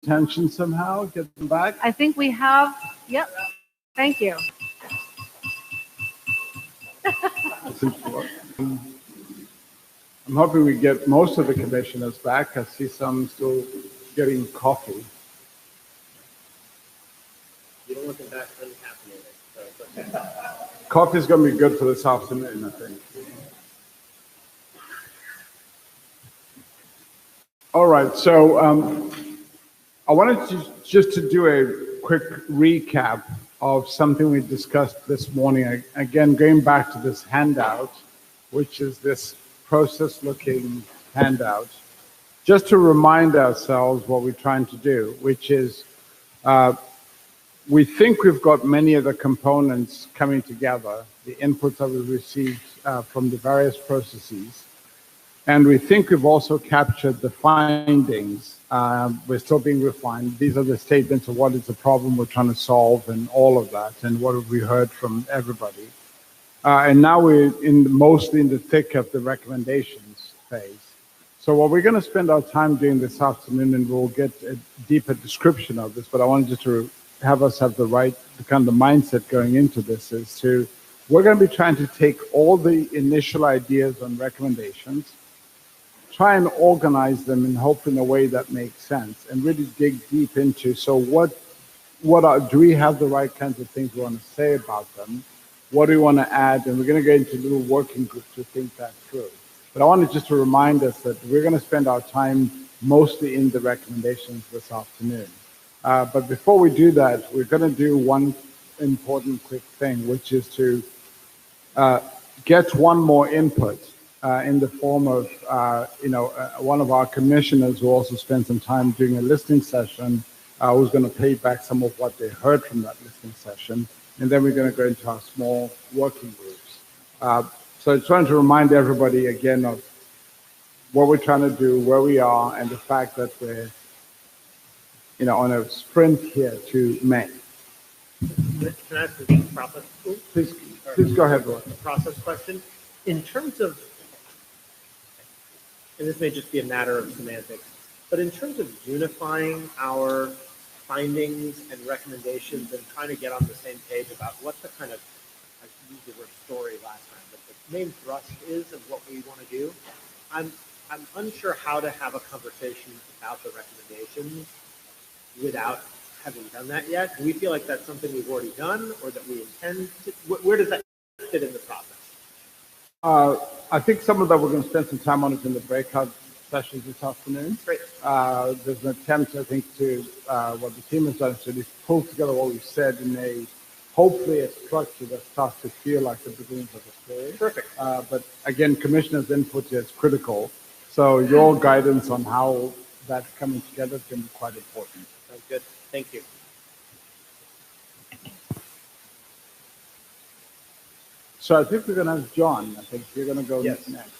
attention somehow, get them back. I think we have, yep, thank you. I'm hoping we get most of the commissioners back. I see some still getting coffee. You don't want them back uncaffeinated, so it's okay. Coffee's going to be good for this afternoon, I think. All right, so I wanted just to do a quick recap of something we discussed this morning. Again, going back to this handout, which is this process-looking handout, just to remind ourselves what we're trying to do, which is we think we've got many of the components coming together, the inputs that we've received from the various processes. And we think we've also captured the findings. We're still being refined. These are the statements of what is the problem we're trying to solve and all of that, and what have we heard from everybody. And now we're mostly in the thick of the recommendations phase. So what we're going to spend our time doing this afternoon, and we'll get a deeper description of this, but I wanted just to have us have the right kind of mindset going into this, is to, we're going to be trying to take all the initial ideas and recommendations, try and organize them and hope in a way that makes sense, and really dig deep into, so do we have the right kinds of things we want to say about them? What do we want to add? And we're going to go into little working groups to think that through. But I wanted just to remind us that we're going to spend our time mostly in the recommendations this afternoon. But before we do that, we're going to do one important quick thing, which is to get one more input in the form of, one of our commissioners will also spend some time doing a listening session, who's going to play back some of what they heard from that listening session. And then we're going to go into our small working groups. So I'm trying to remind everybody again of what we're trying to do, where we are, and the fact that we're, on a sprint here to May. Can I ask a process? Please go ahead, Roy. Process question. In terms of, and this may just be a matter of semantics, but in terms of unifying our findings and recommendations and trying to get on the same page about what the kind of, I used the word story last time, but the main thrust is of what we want to do, I'm unsure how to have a conversation about the recommendations without having done that yet. Do we feel like that's something we've already done, or that we intend to? Where does that fit in the process? I think some of that we're going to spend some time on is in the breakout sessions this afternoon. Great. There's an attempt, I think, to what the team has done is to pull together what we've said in a, hopefully, a structure that starts to feel like the beginnings of a story. Perfect. But again, commissioners' input is critical. So your guidance on how that's coming together is going to be quite important. Sounds good. Thank you. So I think we're going to have John. I think you're going to go Yes. next.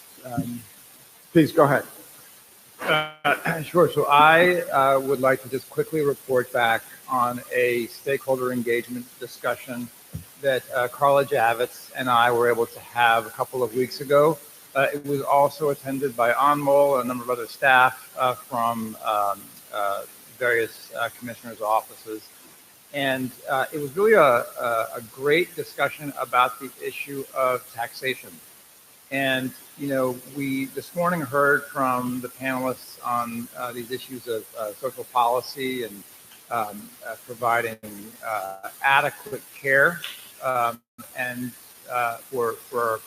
Please go ahead. Sure. So I would like to just quickly report back on a stakeholder engagement discussion that Carla Javits and I were able to have a couple of weeks ago. It was also attended by Anmol and a number of other staff from various commissioners' offices. And it was really a great discussion about the issue of taxation. And, we this morning heard from the panelists on these issues of social policy and providing adequate care and for our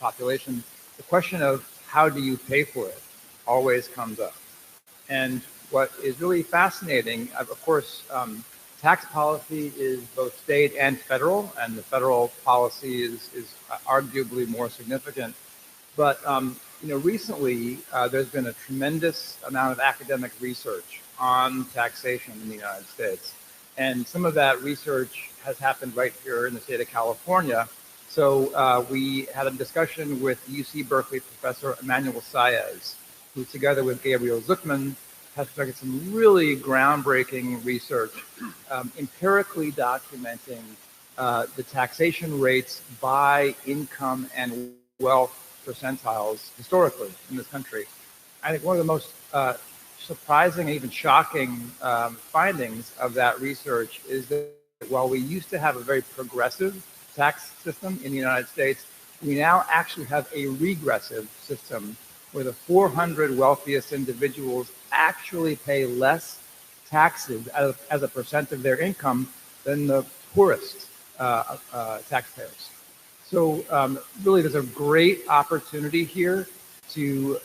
population. The question of how do you pay for it always comes up. And what is really fascinating, of course, tax policy is both state and federal, and the federal policy is arguably more significant. But recently there's been a tremendous amount of academic research on taxation in the United States, and some of that research has happened right here in the state of California. So we had a discussion with UC Berkeley professor Emmanuel Saez, who, together with Gabriel Zuckman, has conducted some really groundbreaking research, empirically documenting the taxation rates by income and wealth percentiles historically in this country. I think one of the most surprising and even shocking findings of that research is that while we used to have a very progressive tax system in the United States, we now actually have a regressive system where the 400 wealthiest individuals actually pay less taxes as a percent of their income than the poorest taxpayers. So really, there's a great opportunity here to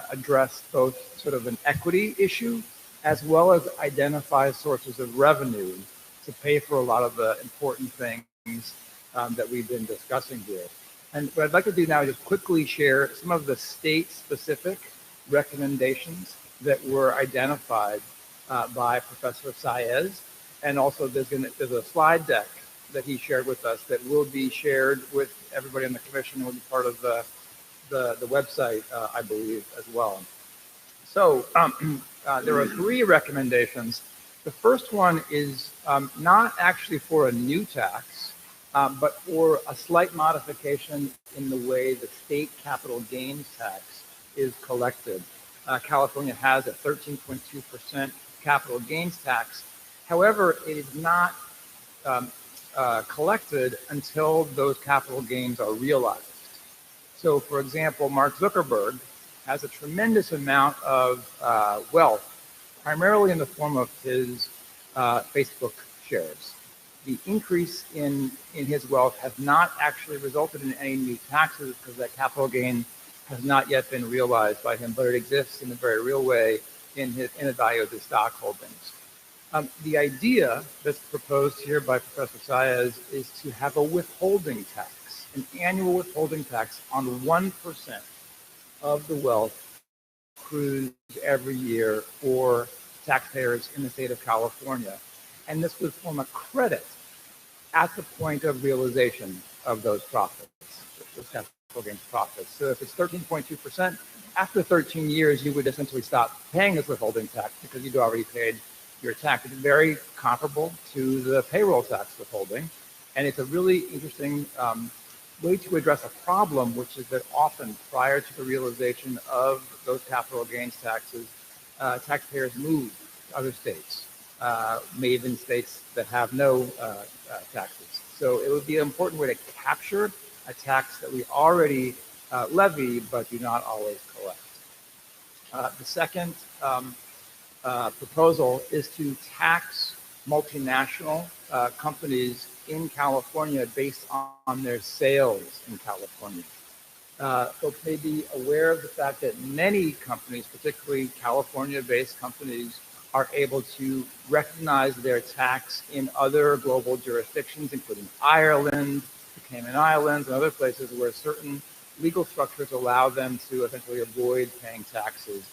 address both sort of an equity issue as well as identify sources of revenue to pay for a lot of the important things that we've been discussing here. And what I'd like to do now is just quickly share some of the state-specific recommendations that were identified by Professor Saez. And also there's a slide deck that he shared with us that will be shared with everybody on the commission and will be part of the website, I believe, as well. So there are 3 recommendations. The first one is not actually for a new tax, but for a slight modification in the way the state capital gains tax is collected. California has a 13.2% capital gains tax. However, it is not collected until those capital gains are realized. So, for example, Mark Zuckerberg has a tremendous amount of wealth, primarily in the form of his Facebook shares. The increase in his wealth has not actually resulted in any new taxes because that capital gain has not yet been realized by him, but it exists in a very real way in the value of his stock holdings. The idea that's proposed here by Professor Saez is to have a withholding tax, an annual withholding tax on 1% of the wealth accrued every year for taxpayers in the state of California. And this would form a credit at the point of realization of those profits, those capital gains profits. So if it's 13.2%, after 13 years, you would essentially stop paying this withholding tax because you'd already paid your tax. It's very comparable to the payroll tax withholding. And it's a really interesting way to address a problem, which is that often prior to the realization of those capital gains taxes, taxpayers move to other states, may even states that have no taxes. So it would be an important way to capture a tax that we already levy but do not always collect. The second proposal is to tax multinational companies in California based on their sales in California. Folks may be aware of the fact that many companies, particularly California-based companies, are able to recognize their tax in other global jurisdictions, including Ireland, the Cayman Islands, and other places where certain legal structures allow them to essentially avoid paying taxes.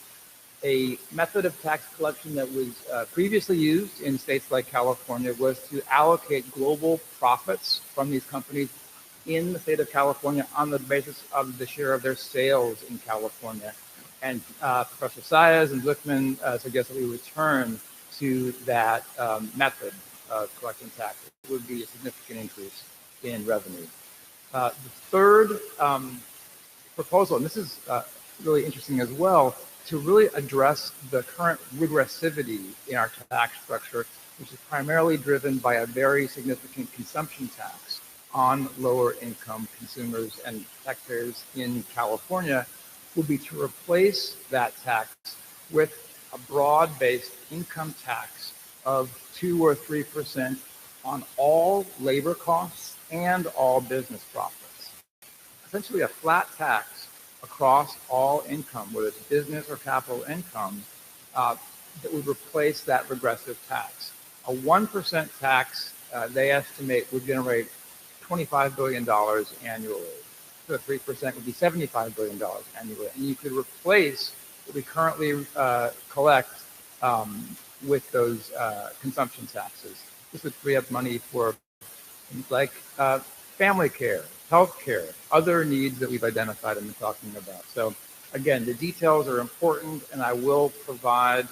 A method of tax collection that was previously used in states like California was to allocate global profits from these companies in the state of California on the basis of the share of their sales in California. And Professor Saez and Glickman suggest that we return to that method of collecting taxes. It would be a significant increase in revenue. The third proposal, and this is really interesting as well, to really address the current regressivity in our tax structure, which is primarily driven by a very significant consumption tax on lower income consumers and taxpayers in California, will be to replace that tax with a broad-based income tax of 2 or 3% on all labor costs and all business profits. Essentially a flat tax across all income, whether it's business or capital income, that would replace that regressive tax. A 1% tax, they estimate, would generate $25 billion annually. So 3% would be $75 billion annually. And you could replace what we currently collect with those consumption taxes. This would free up money for things like family care, health care, other needs that we've identified and been talking about. So again, the details are important, and I will provide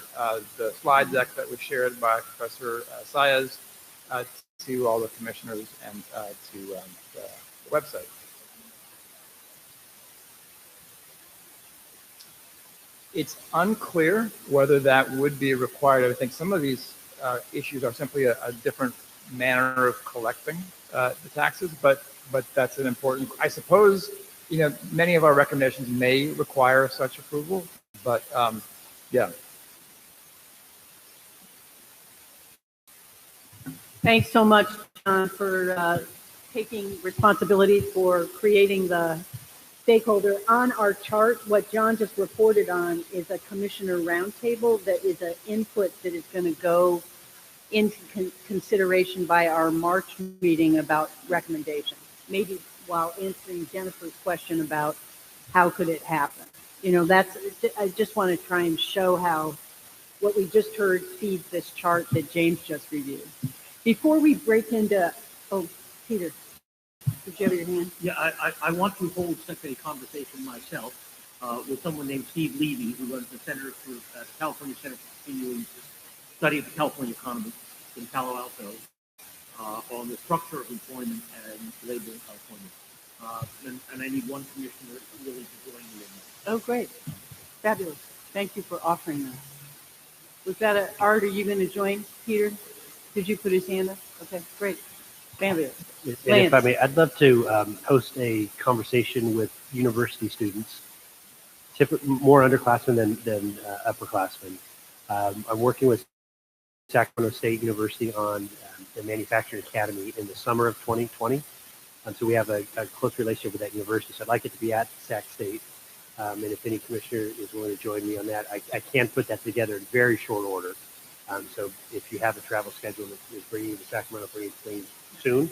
the slide deck that was shared by Professor Saez to all the commissioners and to the website. It's unclear whether that would be required. I think some of these issues are simply a different manner of collecting the taxes, but that's an important. I suppose many of our recommendations may require such approval, but yeah. Thanks so much, John, for taking responsibility for creating the stakeholder. On our chart, what John just reported on is a commissioner roundtable that is an input that is going to go into consideration by our March meeting about recommendations. Maybe while answering Jennifer's question about how could it happen. I just want to try and show how what we just heard feeds this chart that James just reviewed. Before we break into, Peter, did you have your hand? Yeah, I want to hold such a conversation myself with someone named Steve Levy, who runs the Center for California Center for Continuing Study of the California Economy in Palo Alto on the structure of employment and labor in California. And I need one commissioner really to join me in that. Oh, great. Fabulous. Thank you for offering that. Was that Art, are you going to join, Peter? Did you put his hand up? Okay, great. Fabulous. And if I may, I'd love to host a conversation with university students, more underclassmen than upperclassmen. I'm working with Sacramento State University on the Manufacturing Academy in the summer of 2020. So we have a close relationship with that university. So I'd like it to be at Sac State. And if any commissioner is willing to join me on that, I can put that together in very short order. So if you have a travel schedule that is bringing you to Sacramento, bringing things soon.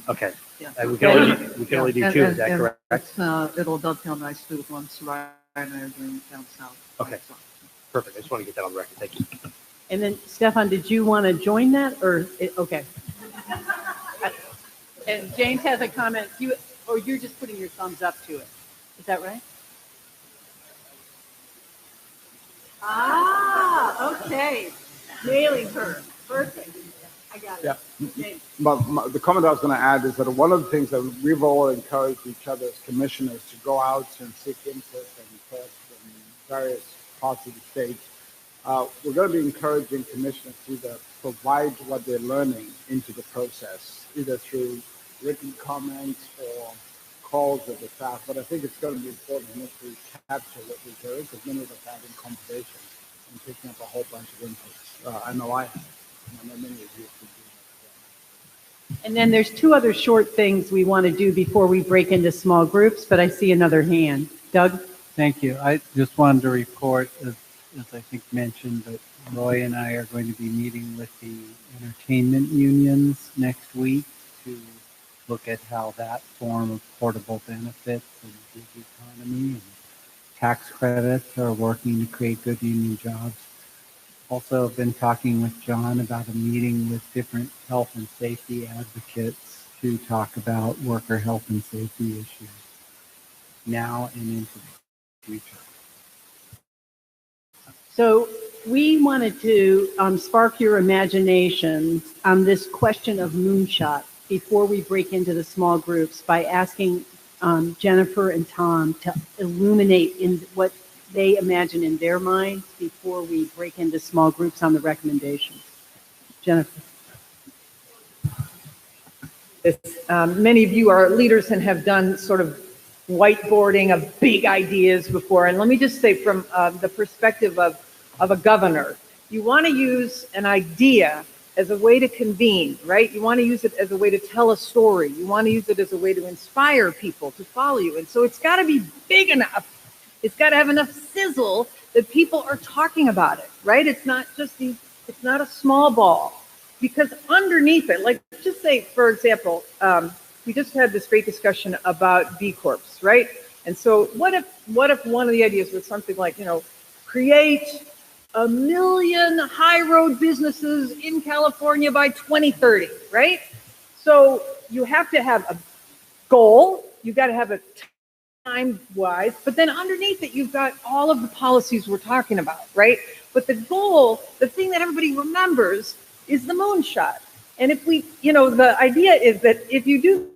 Okay. Yeah. We can only do two. Is that correct? It'll dovetail nicely with one Soraya and I are doing down south. Okay. Perfect. I just want to get that on the record. Thank you. And then, Stefan, did you want to join that or, okay. And James has a comment. You're just putting your thumbs up to it. Is that right? Okay. Nailing her. Perfect. I got it. Yeah. But the comment I was going to add is that one of the things that we've all encouraged each other as commissioners to go out and seek input and talk in various parts of the state. We're going to be encouraging commissioners to either provide what they're learning into the process, either through written comments or calls with the staff. But I think it's going to be important to capture what we heard, because many of us have in conversations and picking up a whole bunch of inputs. I know I have. I know many of you could do that as well. And then there's two other short things we want to do before we break into small groups, but I see another hand. Doug? Thank you. I just wanted to report, as I think mentioned, that Roy and I are going to be meeting with the entertainment unions next week to look at how that form of portable benefits and gig economy and tax credits are working to create good union jobs. Also, I've been talking with John about a meeting with different health and safety advocates to talk about worker health and safety issues now and into the future. So we wanted to spark your imaginations on this question of moonshot before we break into the small groups by asking Jennifer and Tom to illuminate in what they imagine in their minds before we break into small groups on the recommendations. Jennifer. Many of you are leaders and have done sort of whiteboarding of big ideas before. And let me just say, from the perspective of a governor, you want to use an idea as a way to convene, right? You want to use it as a way to tell a story. You want to use it as a way to inspire people to follow you. And so it's got to be big enough. It's got to have enough sizzle that people are talking about it, right? It's not just it's not a small ball, because underneath it, like just say, for example, we just had this great discussion about B Corps, right? And so what if one of the ideas was something like, create 1 million high road businesses in California by 2030, right? So you have to have a goal, you've got to have a time-wise, but then underneath it, you've got all of the policies we're talking about, right? But the goal, the thing that everybody remembers, is the moonshot. And if we, the idea is that if you do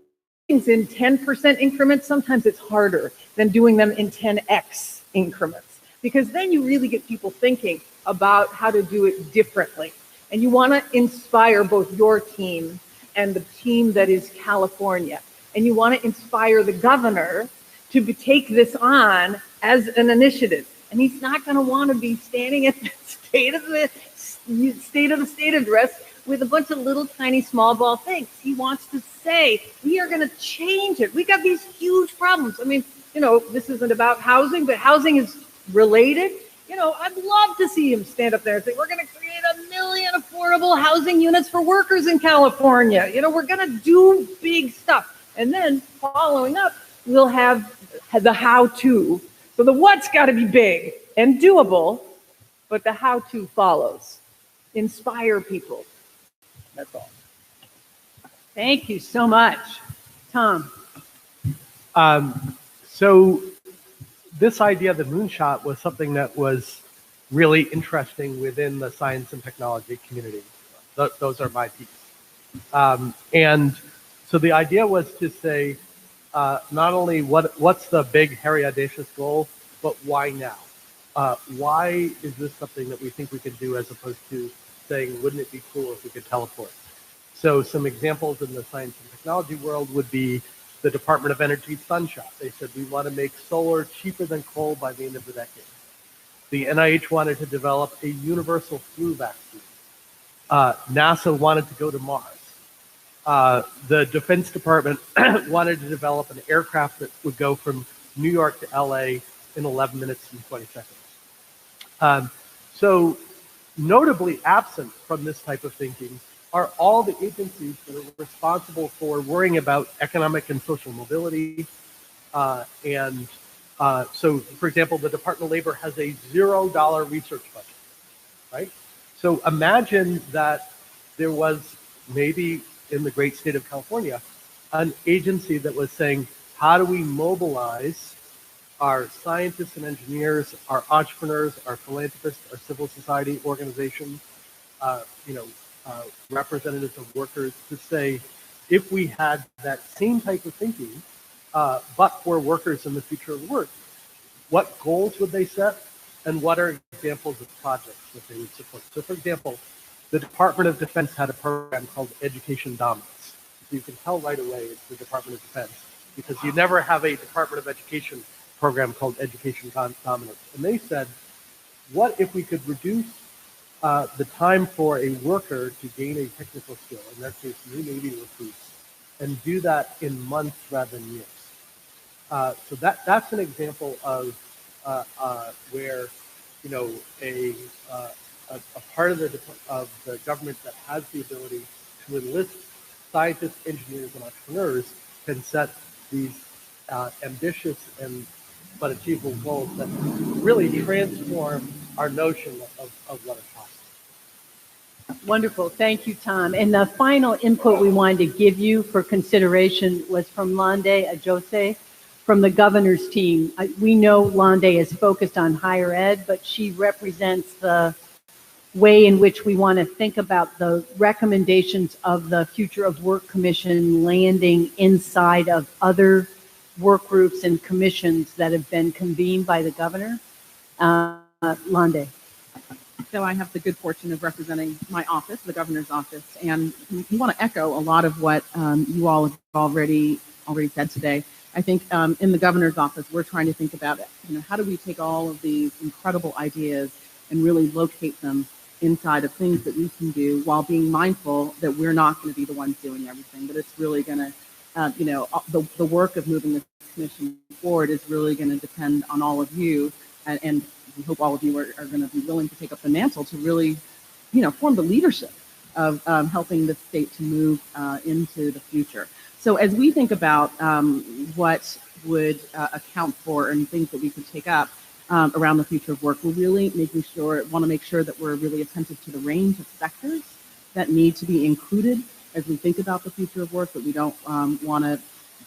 things in 10% increments, sometimes it's harder than doing them in 10x increments. because then you really get people thinking about how to do it differently. And you want to inspire both your team and the team that is California. And you want to inspire the governor to take this on as an initiative. And he's not going to want to be standing at the state of the state address with a bunch of little tiny small ball things. He wants to say, we are going to change it. We got these huge problems. I mean, you know, this isn't about housing, but housing is related. You know, I'd love to see him stand up there and say, we're going to create 1 million affordable housing units for workers in California. You know, we're going to do big stuff. And then following up, we'll have the how-to. So the what's got to be big and doable, but the how-to follows. Inspire people. That's all. Thank you so much. Tom. So this idea of the moonshot was something that was really interesting within the science and technology community. Those are my peeps. And so the idea was to say, not only what's the big, hairy, audacious goal, but why now? Why is this something that we think we can do, as opposed to saying, wouldn't it be cool if we could teleport? So some examples in the science and technology world would be the Department of Energy Sunshot. They said, we want to make solar cheaper than coal by the end of the decade. The NIH wanted to develop a universal flu vaccine. NASA wanted to go to Mars. The Defense Department wanted to develop an aircraft that would go from New York to LA in 11 minutes and 20 seconds. So notably absent from this type of thinking are all the agencies that are responsible for worrying about economic and social mobility. So, for example, the Department of Labor has a $0 research budget, right? So imagine that there was maybe in the great state of California, an agency that was saying, how do we mobilize our scientists and engineers, our entrepreneurs, our philanthropists, our civil society organizations, representatives of workers, to say, if we had that same type of thinking, but for workers in the future of work, what goals would they set, and what are examples of projects that they would support? So, for example, the Department of Defense had a program called Education Dominance. You can tell right away it's the Department of Defense, because you never have a Department of Education program called Education Dominance. And they said, what if we could reduce the time for a worker to gain a technical skill, in that case, new Navy recruits, and do that in months rather than years? So that's an example of where, a part of the government that has the ability to enlist scientists, engineers, and entrepreneurs can set these ambitious but achievable goals that really transform our notion of what is possible. Wonderful. Thank you, Tom. And the final input we wanted to give you for consideration was from Lande Ajose from the governor's team. We know Lande is focused on higher ed, but she represents the way in which we want to think about the recommendations of the Future of Work Commission landing inside of other work groups and commissions that have been convened by the governor. Lande. So I have the good fortune of representing my office, the governor's office, and we want to echo a lot of what you all have already said today. I think in the governor's office, we're trying to think about it. How do we take all of these incredible ideas and really locate them inside of things that we can do, while being mindful that we're not going to be the ones doing everything, but it's really going to, the work of moving this commission forward is really going to depend on all of you, and we hope all of you are going to be willing to take up the mantle to really, form the leadership of helping the state to move into the future. So as we think about what would account for and things that we could take up around the future of work, we're really want to make sure that we're really attentive to the range of sectors that need to be included as we think about the future of work, that we don't want to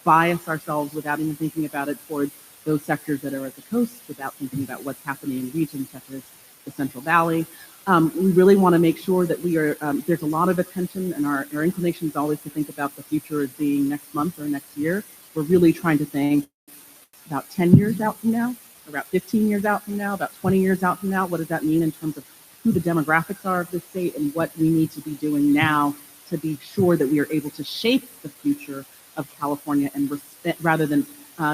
bias ourselves without even thinking about it towards those sectors that are at the coast, without thinking about what's happening in regions such as the Central Valley. We really want to make sure that we are, there's a lot of attention, and our inclination is always to think about the future as being next month or next year. We're really trying to think about 10 years out from now, about 15 years out from now, about 20 years out from now? What does that mean in terms of who the demographics are of the state and what we need to be doing now to be sure that we are able to shape the future of California and rather than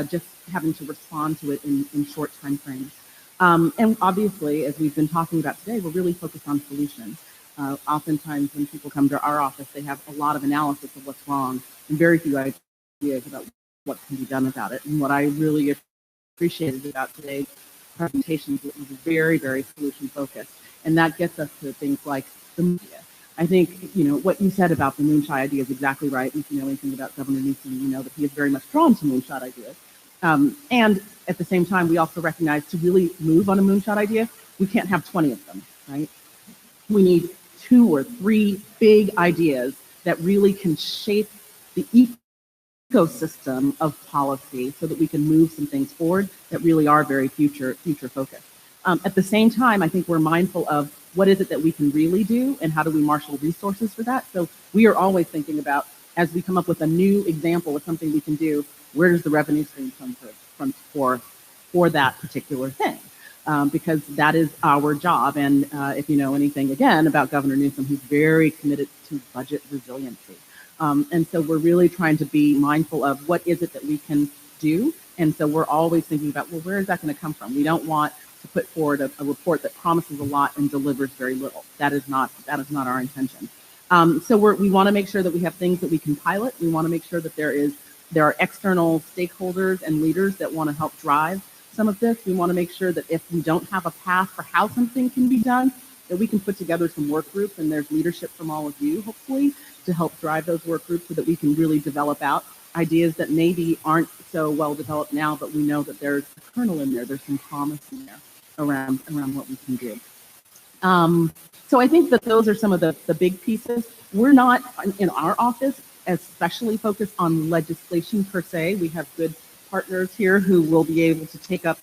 just having to respond to it in short time frames. And obviously, as we've been talking about today, we're really focused on solutions. Oftentimes when people come to our office, they have a lot of analysis of what's wrong and very few ideas about what can be done about it. And what I really appreciated about today's presentations was very, very solution focused. And that gets us to things like the media. I think, what you said about the moonshot idea is exactly right. If you know anything about Governor Newsom, you know that he is very much drawn to moonshot ideas. And at the same time, we also recognize to really move on a moonshot idea, we can't have 20 of them, right? We need 2 or 3 big ideas that really can shape the ecosystem of policy so that we can move some things forward that really are very future focused. At the same time, I think we're mindful of what is it that we can really do and how do we marshal resources for that. So we are always thinking about, as we come up with a new example of something we can do, where does the revenue stream come from for that particular thing? Because that is our job. And if you know anything, again, about Governor Newsom, he's very committed to budget resiliency. And so we're really trying to be mindful of what is it that we can do. And so we're always thinking about, well, where is that going to come from? We don't want to put forward a report that promises a lot and delivers very little. That is not our intention. So we want to make sure that we have things that we can pilot. We want to make sure that there are external stakeholders and leaders that want to help drive some of this. We want to make sure that if we don't have a path for how something can be done, that we can put together some work groups, and there's leadership from all of you, hopefully, to help drive those work groups so that we can really develop out ideas that maybe aren't so well developed now, but we know that there's a kernel in there, there's some promise in there around what we can do. So I think that those are some of the big pieces. We're not, in our office, especially focused on legislation per se. We have good partners here who will be able to take up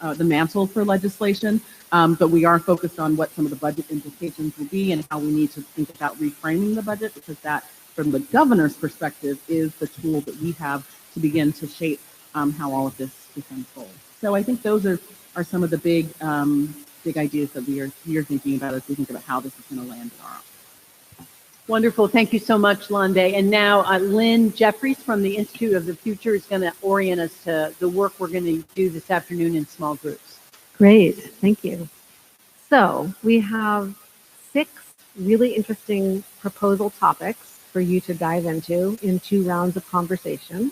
the mantle for legislation, but we are focused on what some of the budget implications will be and how we need to think about reframing the budget, because that, from the governor's perspective, is the tool that we have to begin to shape how all of this unfolds. So I think those are some of the big ideas that we are thinking about as we think about how this is going to land in our office. Wonderful. Thank you so much, Londe. And now Lynn Jeffries from the Institute of the Future is going to orient us to the work we're going to do this afternoon in small groups. Great. Thank you. So we have 6 really interesting proposal topics for you to dive into in 2 rounds of conversation.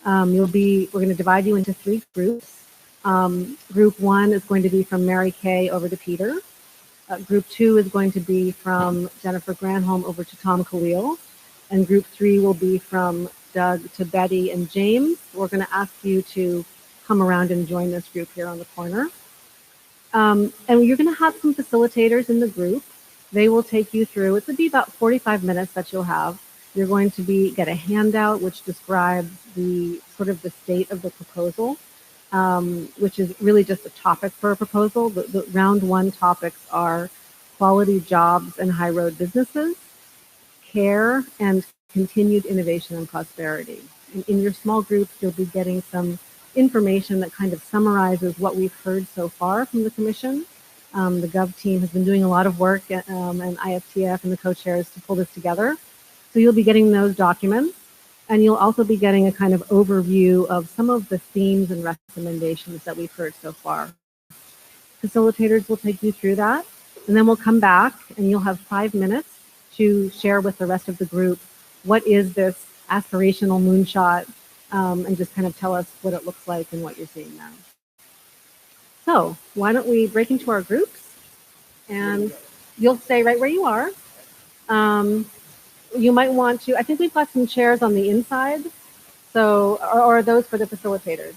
We're going to divide you into 3 groups. Group 1 is going to be from Mary Kay over to Peter. Group 2 is going to be from Jennifer Granholm over to Tom Khalil. And group 3 will be from Doug to Betty and James. We're going to ask you to come around and join this group here on the corner. And you're going to have some facilitators in the group. They will take you through, it's going to be about 45 minutes that you'll have. You're going to get a handout which describes the sort of the state of the proposal. Which is really just a topic for a proposal. The round 1 topics are quality jobs and high road businesses, care, and continued innovation and prosperity. In your small groups, you'll be getting some information that kind of summarizes what we've heard so far from the commission. The Gov team has been doing a lot of work, and IFTF and the co-chairs to pull this together. So you'll be getting those documents. And you'll also be getting a kind of overview of some of the themes and recommendations that we've heard so far. Facilitators will take you through that, and then we'll come back and you'll have 5 minutes to share with the rest of the group what is this aspirational moonshot, and just kind of tell us what it looks like and what you're seeing now. So why don't we break into our groups, and you'll stay right where you are. You might want to, I think we've got some chairs on the inside, so, or are those for the facilitators?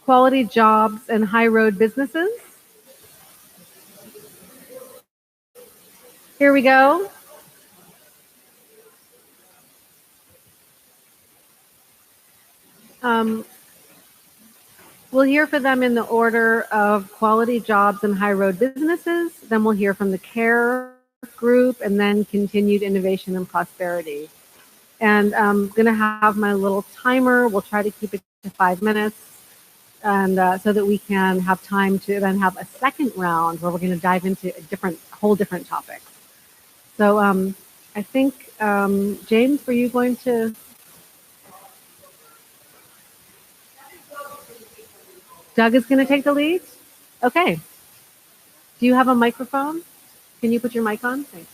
quality jobs and high road businesses. Here we go. We'll hear from them in the order of quality jobs and high road businesses. Then we'll hear from the care group and then continued innovation and prosperity. And I'm going to have my little timer. We'll try to keep it to 5 minutes. And so that we can have time to then have a second round where we're going to dive into a whole different topics. So I think, James, were you going to? Doug is going to take the lead? Okay. Do you have a microphone? Can you put your mic on? Thanks.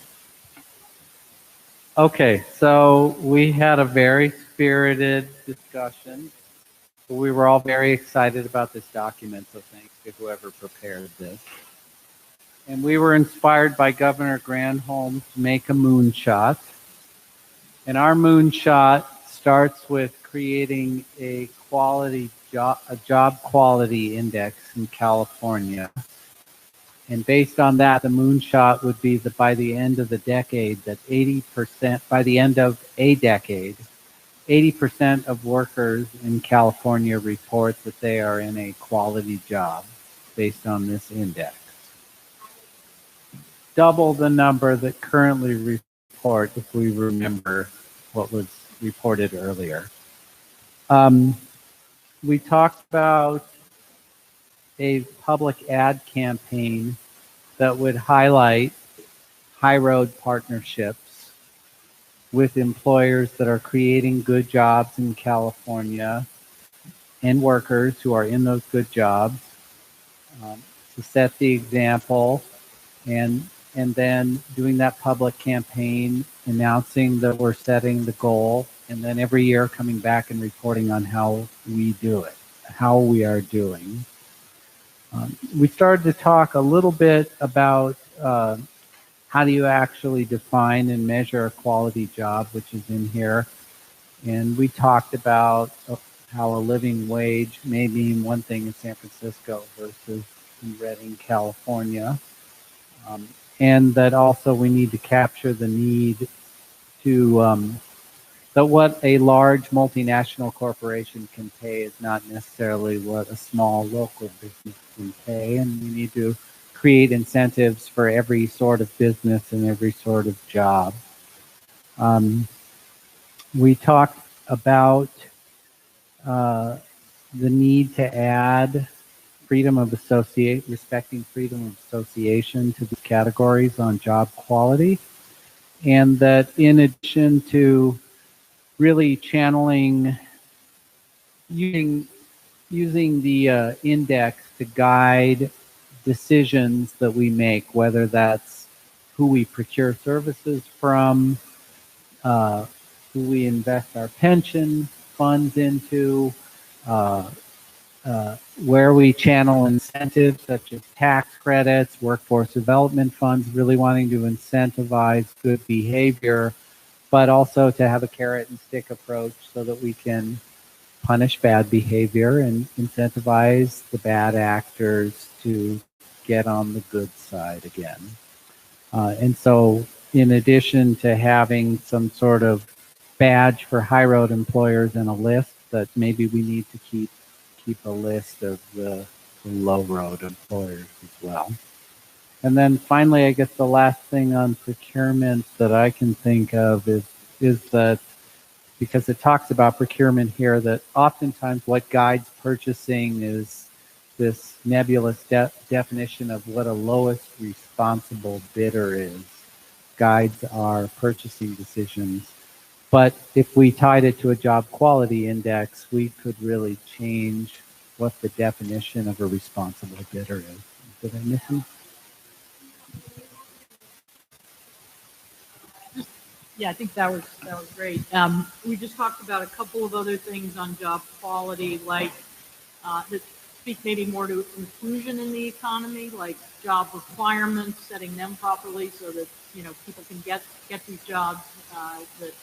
Okay, so we had a very spirited discussion. We were all very excited about this document, so thanks to whoever prepared this. And we were inspired by Governor Granholm to make a moonshot. And our moonshot starts with creating a job quality index in California. And based on that, the moonshot would be that by the end of the decade, that 80%, by the end of a decade, 80% of workers in California report that they are in a quality job based on this index. Double the number that currently report, if we remember what was reported earlier. We talked about a public ad campaign that would highlight high road partnerships with employers that are creating good jobs in California and workers who are in those good jobs, to set the example, and then doing that public campaign, announcing that we're setting the goal, and then every year coming back and reporting on how we do it, how we are doing. We started to talk a little bit about how do you actually define and measure a quality job, which is in here. And we talked about how a living wage may mean one thing in San Francisco versus in Redding, California. And that also we need to capture the need to, that what a large multinational corporation can pay is not necessarily what a small local business can pay. And we need to create incentives for every sort of business and every sort of job. We talked about the need to add respecting freedom of association to the categories on job quality. And that in addition to really channeling, using the index to guide decisions that we make, whether that's who we procure services from, who we invest our pension funds into, where we channel incentives such as tax credits, workforce development funds, really wanting to incentivize good behavior, but also to have a carrot and stick approach so that we can punish bad behavior and incentivize the bad actors to get on the good side again. And so in addition to having some sort of badge for high road employers and a list, that maybe we need to keep a list of the low road employers as well. And then finally, I guess the last thing on procurement that I can think of is that, because it talks about procurement here, that oftentimes what guides purchasing is this nebulous definition of what a lowest responsible bidder is, guides our purchasing decisions. But if we tied it to a job quality index, we could really change what the definition of a responsible bidder is. Did I miss anything? Yeah, I think that was great. We just talked about a couple of other things on job quality, like that speak maybe more to inclusion in the economy, like job requirements, setting them properly so that people can get these jobs. That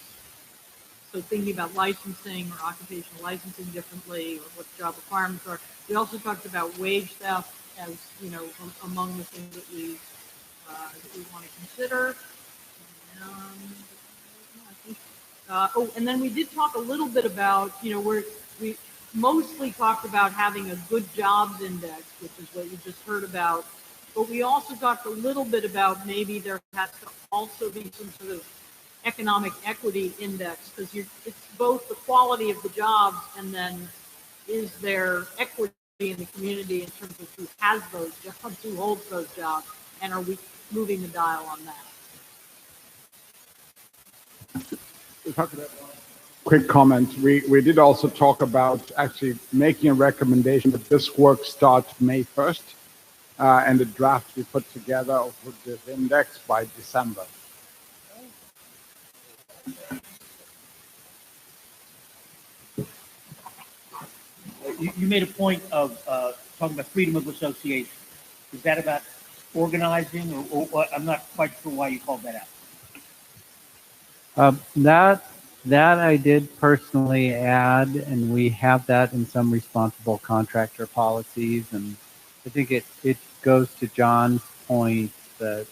So thinking about licensing or occupational licensing differently, or what the job requirements are. We also talked about wage theft as, you know, among the things that we want to consider. And then we did talk a little bit about, you know, we mostly talked about having a good jobs index, which is what you just heard about. But we also talked a little bit about maybe there has to also be some sort of economic equity index, because it's both the quality of the jobs and then is there equity in the community in terms of who has those jobs, who holds those jobs, and are we moving the dial on that? Quick comment. We did also talk about actually making a recommendation that this work starts May 1st, and the draft we put together with this index by December. You made a point of talking about freedom of association. Is that about organizing, or I'm not quite sure why you called that out? That I did personally add, and we have that in some responsible contractor policies. And I think it goes to John's point that,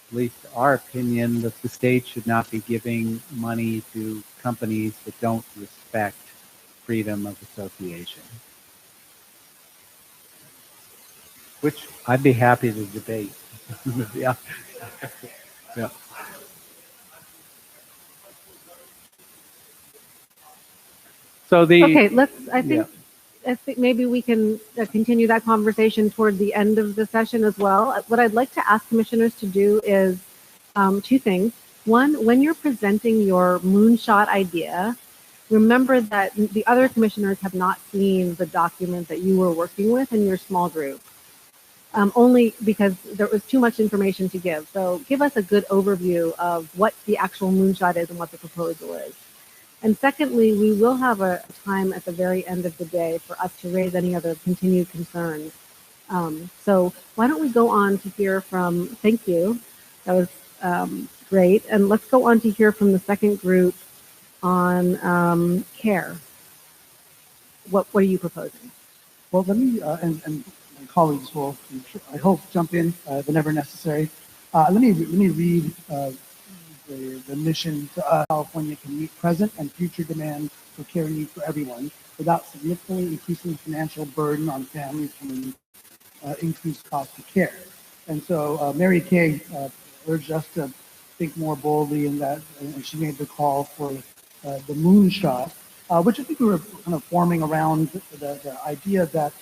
at least our opinion, that the state should not be giving money to companies that don't respect freedom of association. Which I'd be happy to debate. Yeah. Yeah. So okay, I think maybe we can continue that conversation toward the end of the session as well. What I'd like to ask commissioners to do is two things. One, when you're presenting your moonshot idea, remember that the other commissioners have not seen the document that you were working with in your small group, only because there was too much information to give. So give us a good overview of what the actual moonshot is and what the proposal is. And secondly, we will have a time at the very end of the day for us to raise any other continued concerns. So why don't we go on to hear from, thank you, that was great. And let's go on to hear from the second group on care. What are you proposing? Well, let me, and my colleagues will, I hope, jump in whenever necessary. Let me read the mission to California can meet present and future demand for care needs for everyone without significantly increasing the financial burden on families from increased cost of care. And so Mary Kay urged us to think more boldly in that, and she made the call for the moonshot, which I think we were kind of forming around the idea that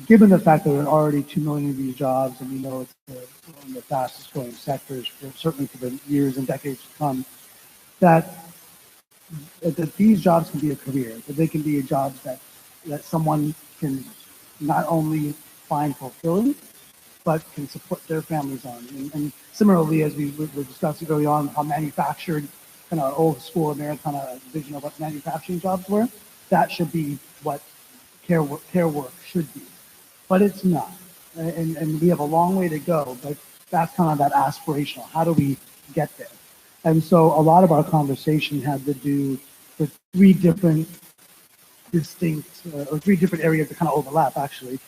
given the fact that there are already 2 million of these jobs, and we know it's one of the fastest growing sectors, certainly for the years and decades to come, that these jobs can be a career, that they can be jobs that someone can not only find fulfilling, but can support their families on. And similarly, as we were discussing early on, how manufactured, kind of old school Americana vision of what manufacturing jobs were, that should be what care work should be. But it's not. And we have a long way to go, but that's kind of that aspirational. How do we get there? And so a lot of our conversation had to do with three different areas that kind of overlap, actually.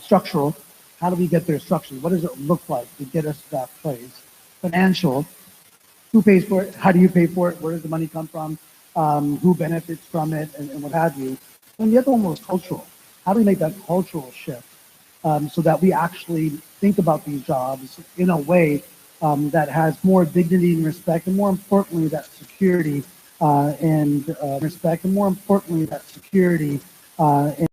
Structural, how do we get there structurally? What does it look like to get us to that place? Financial, who pays for it? How do you pay for it? Where does the money come from? Who benefits from it? And what have you. And the other one was cultural. How do we make that cultural shift so that we actually think about these jobs in a way that has more dignity and respect, and more importantly, that security and respect, and more importantly, that security and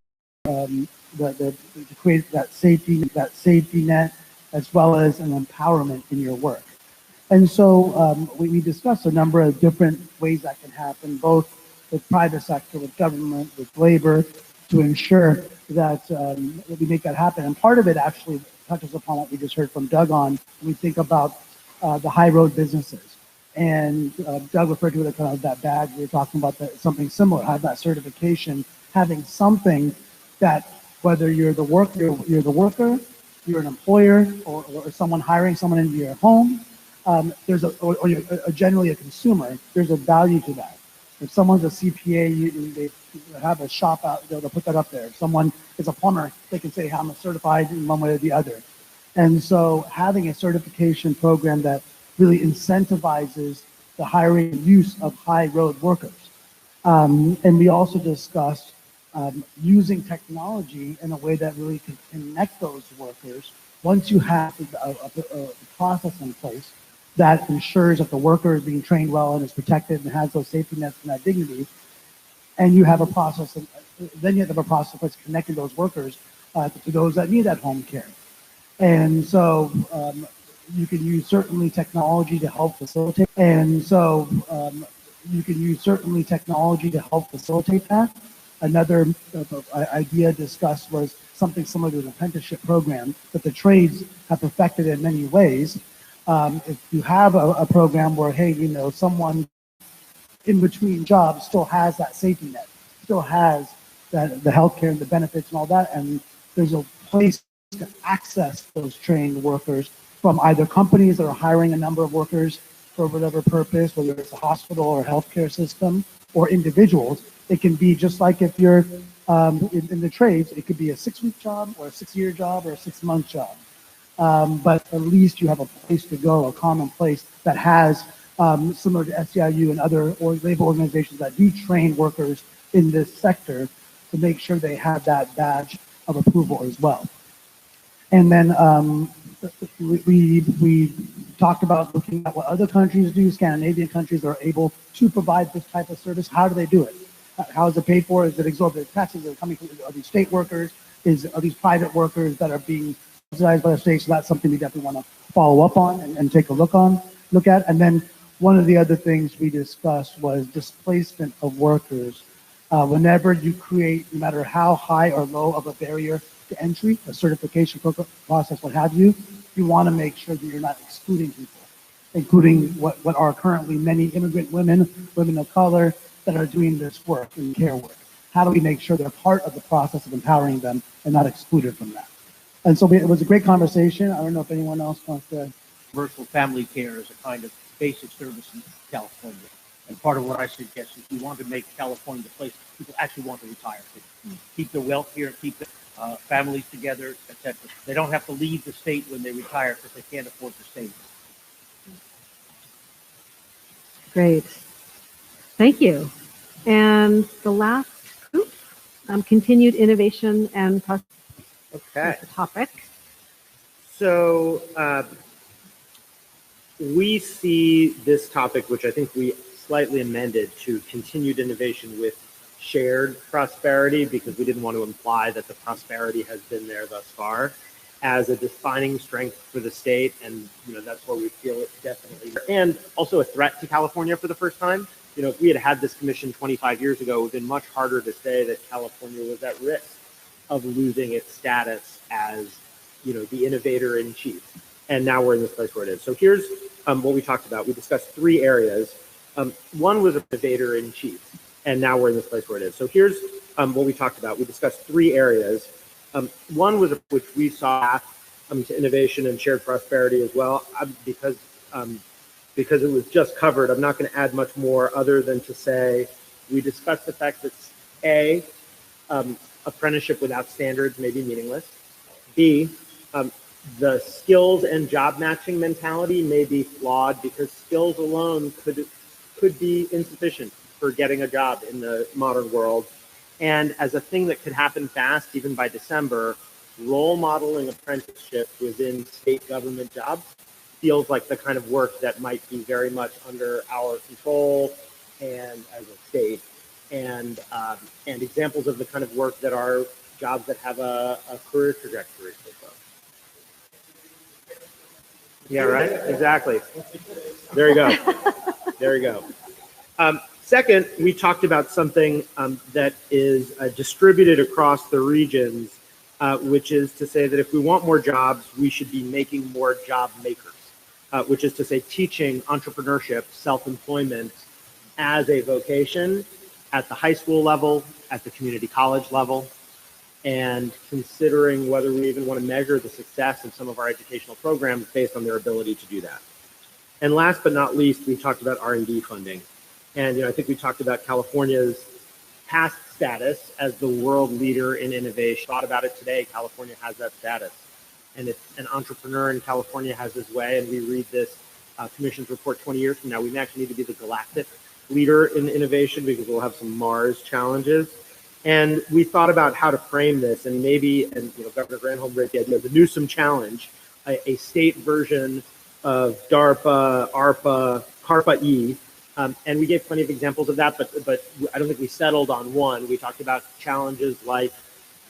to create that safety net, as well as an empowerment in your work. And so we discussed a number of different ways that can happen, both with private sector, with government, with labor, to ensure that we make that happen. And part of it actually touches upon what we just heard from Doug on when we think about the high road businesses. And Doug referred to it as kind of that badge. We were talking about something similar, have that certification, having something that whether you're the worker, you're an employer, or someone hiring someone into your home, or you're generally a consumer, there's a value to that. If someone's a CPA, they have a shop out, they'll put that up there. If someone is a plumber, they can say, I'm certified in one way or the other. And so having a certification program that really incentivizes the hiring and use of high road workers. And we also discussed using technology in a way that really can connect those workers once you have a process in place that ensures that the worker is being trained well and is protected and has those safety nets and that dignity. And you have a process, then you have a process that's connecting those workers to those that need that home care. And so you can use certainly technology to help facilitate. And so you can use certainly technology to help facilitate that. Another idea discussed was something similar to an apprenticeship program that the trades have perfected in many ways. If you have a program where, hey, you know, someone in between jobs still has that safety net, still has that, the healthcare and the benefits and all that, and there's a place to access those trained workers from either companies that are hiring a number of workers for whatever purpose, whether it's a hospital or a healthcare system, or individuals. It can be just like if you're in the trades, it could be a 6-week job or a 6-year job or a 6-month job. But at least you have a place to go, a common place that has, similar to SEIU and other labor organizations that do train workers in this sector, to make sure they have that badge of approval as well. And then we talked about looking at what other countries do. Scandinavian countries are able to provide this type of service. How do they do it? How is it paid for? Is it exorbitant taxes that are coming from, are these state workers? Are these private workers that are being subsidized by the state? So that's something we definitely want to follow up on and take a look at. And then one of the other things we discussed was displacement of workers. Whenever you create, no matter how high or low of a barrier to entry, a certification process, what have you, you want to make sure that you're not excluding people, including what are currently many immigrant women of color that are doing this work and care work. How do we make sure they're part of the process of empowering them and not excluded from that? And so it was a great conversation. I don't know if anyone else wants to. Universal family care is a kind of basic service in California. And part of what I suggest is we want to make California the place people actually want to retire to. Keep their wealth here, keep their families together, etc. They don't have to leave the state when they retire because they can't afford to stay there. Great. Thank you. And the last group, continued innovation and Okay. topic. So we see this topic, which I think we slightly amended to continued innovation with shared prosperity, because we didn't want to imply that the prosperity has been there thus far, as a defining strength for the state. And, you know, that's where we feel it definitely. And also a threat to California for the first time. You know, if we had had this commission 25 years ago, it would have been much harder to say that California was at risk of losing its status as, you know, the innovator in chief. And now we're in this place where it is. So here's what we talked about. We discussed 3 areas. One was innovator in chief. And now we're in this place where it is. So here's what we talked about. We discussed 3 areas. One was which we saw to innovation and shared prosperity as well, because it was just covered. I'm not going to add much more other than to say we discussed the fact that apprenticeship without standards may be meaningless. B, the skills and job matching mentality may be flawed because skills alone could be insufficient for getting a job in the modern world. And as a thing that could happen fast, even by December, role modeling apprenticeship within state government jobs feels like the kind of work that might be very much under our control and as a state, and examples of the kind of work that are jobs that have a career trajectory. Yeah, right. Exactly. There you go. There you go. Second, we talked about something that is distributed across the regions, which is to say that if we want more jobs, we should be making more job makers, which is to say teaching entrepreneurship, self-employment as a vocation at the high school level, at the community college level, and considering whether we even want to measure the success of some of our educational programs based on their ability to do that. And last but not least, we talked about R&D funding. And I think we talked about California's past status as the world leader in innovation. Thought about it today, California has that status. And if an entrepreneur in California has his way, and we read this commission's report 20 years from now, we actually need to be the galactic leader in innovation because we'll have some Mars challenges. And we thought about how to frame this, and maybe, and Governor Granholm raised the idea of the Newsom Challenge, a state version of DARPA, ARPA, CARPA-E. And we gave plenty of examples of that, but I don't think we settled on one. We talked about challenges like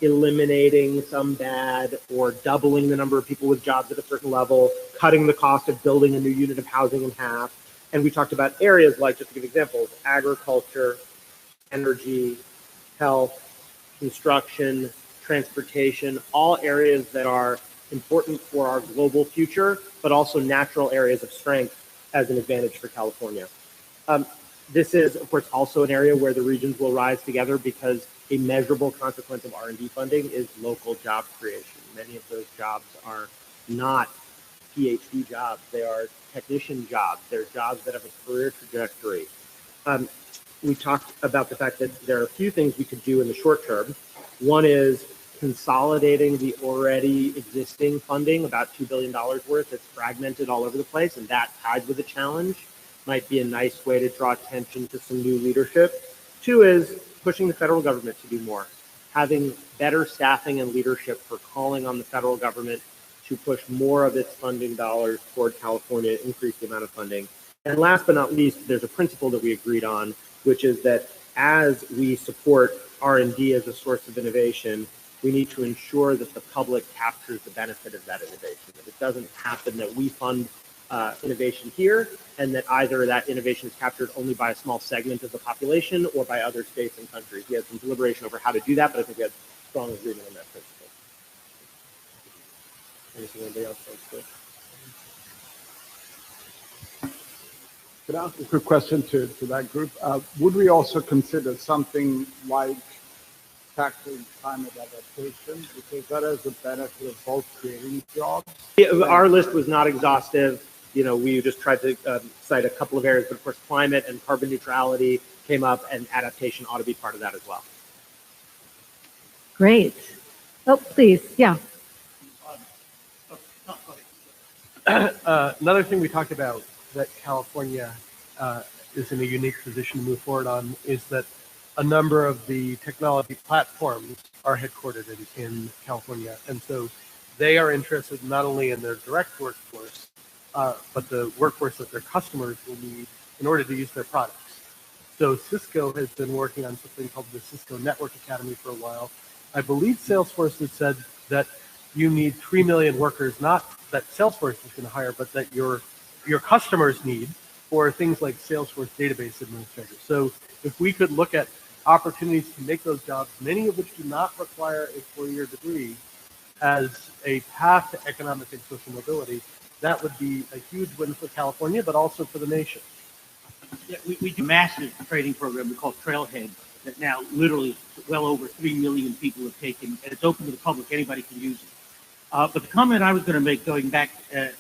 eliminating some bad or doubling the number of people with jobs at a certain level, cutting the cost of building a new unit of housing in half. And we talked about areas like, just to give examples, agriculture, energy, health, construction, transportation, all areas that are important for our global future, but also natural areas of strength as an advantage for California. This is, of course, also an area where the regions will rise together because a measurable consequence of R&D funding is local job creation. Many of those jobs are not PhD jobs. They are technician jobs. They're jobs that have a career trajectory. We talked about the fact that there are a few things we could do in the short term. One is consolidating the already existing funding, about $2 billion worth. It's fragmented all over the place, and that tied with a challenge might be a nice way to draw attention to some new leadership. Two is pushing the federal government to do more, having better staffing and leadership for calling on the federal government to push more of its funding dollars toward California, increase the amount of funding. And last but not least, there's a principle that we agreed on, which is that as we support R&D as a source of innovation, we need to ensure that the public captures the benefit of that innovation. That it doesn't happen that we fund innovation here, and that either that innovation is captured only by a small segment of the population or by other states and countries. We had some deliberation over how to do that, but I think we had strong agreement on that principle. Anything anybody else wants to? Could I ask a quick question to that group? Would we also consider something like tackling climate adaptation, because that has the benefit of both creating jobs? Yeah, our list was not exhaustive. We just tried to cite a couple of areas, but of course, climate and carbon neutrality came up, and adaptation ought to be part of that as well. Great. Oh, please, yeah. Another thing we talked about that California is in a unique position to move forward on is that a number of the technology platforms are headquartered in California. And so they are interested not only in their direct workforce, but the workforce that their customers will need in order to use their products. So Cisco has been working on something called the Cisco Network Academy for a while. I believe Salesforce has said that you need 3 million workers, not that Salesforce is going to hire, but that your customers need for things like Salesforce database administrators. So if we could look at opportunities to make those jobs, many of which do not require a 4-year degree, as a path to economic and social mobility, that would be a huge win for California, but also for the nation. Yeah, we do a massive training program we call Trailhead that now literally well over 3 million people have taken, and it's open to the public. Anybody can use it. But the comment I was going to make, going back,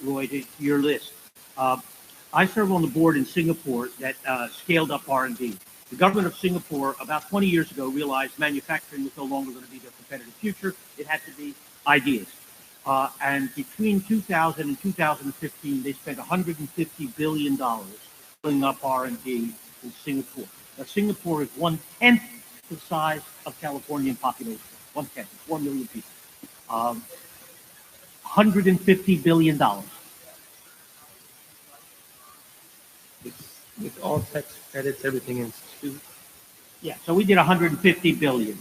Roy, to your list, I serve on the board in Singapore that scaled up R&D. The government of Singapore, about 20 years ago, realized manufacturing was no longer going to be their competitive future. It had to be ideas. And between 2000 and 2015, they spent $150 billion building up R&D in Singapore. Now, Singapore is 1/10 the size of Californian population. 1/10, 4 million people. $150 billion. With all tax credits, everything is too. Yeah, so we did 150 billion.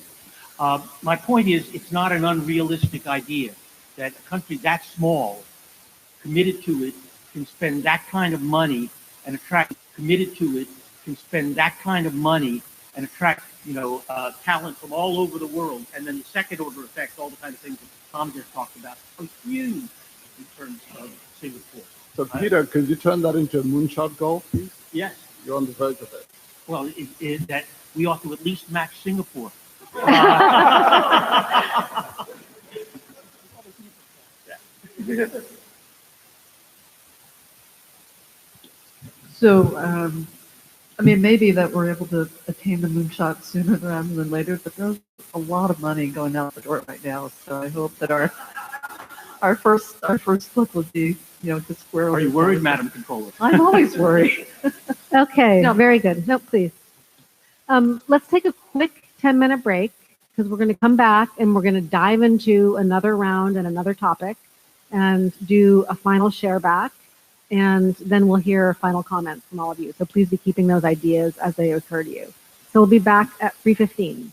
My point is, it's not an unrealistic idea that a country that small, committed to it, can spend that kind of money and attract, talent from all over the world. And then the second order effects, all the kind of things that Tom just talked about, are huge in terms of Singapore. So Peter, could you turn that into a moonshot goal, please? Yes. You're on the verge of it. Well, that we ought to at least match Singapore. So I mean, maybe that we're able to attain the moonshot sooner rather than later, but there's a lot of money going out the door right now. So I hope that our first look would be, to square. Are you worried, Madam Controller? I'm always worried. Okay, No. very good. No, please. Let's take a quick 10-minute break because we're going to come back and we're going to dive into another round and another topic and do a final share back. And then we'll hear final comments from all of you. So please be keeping those ideas as they occur to you. So we'll be back at 3:15.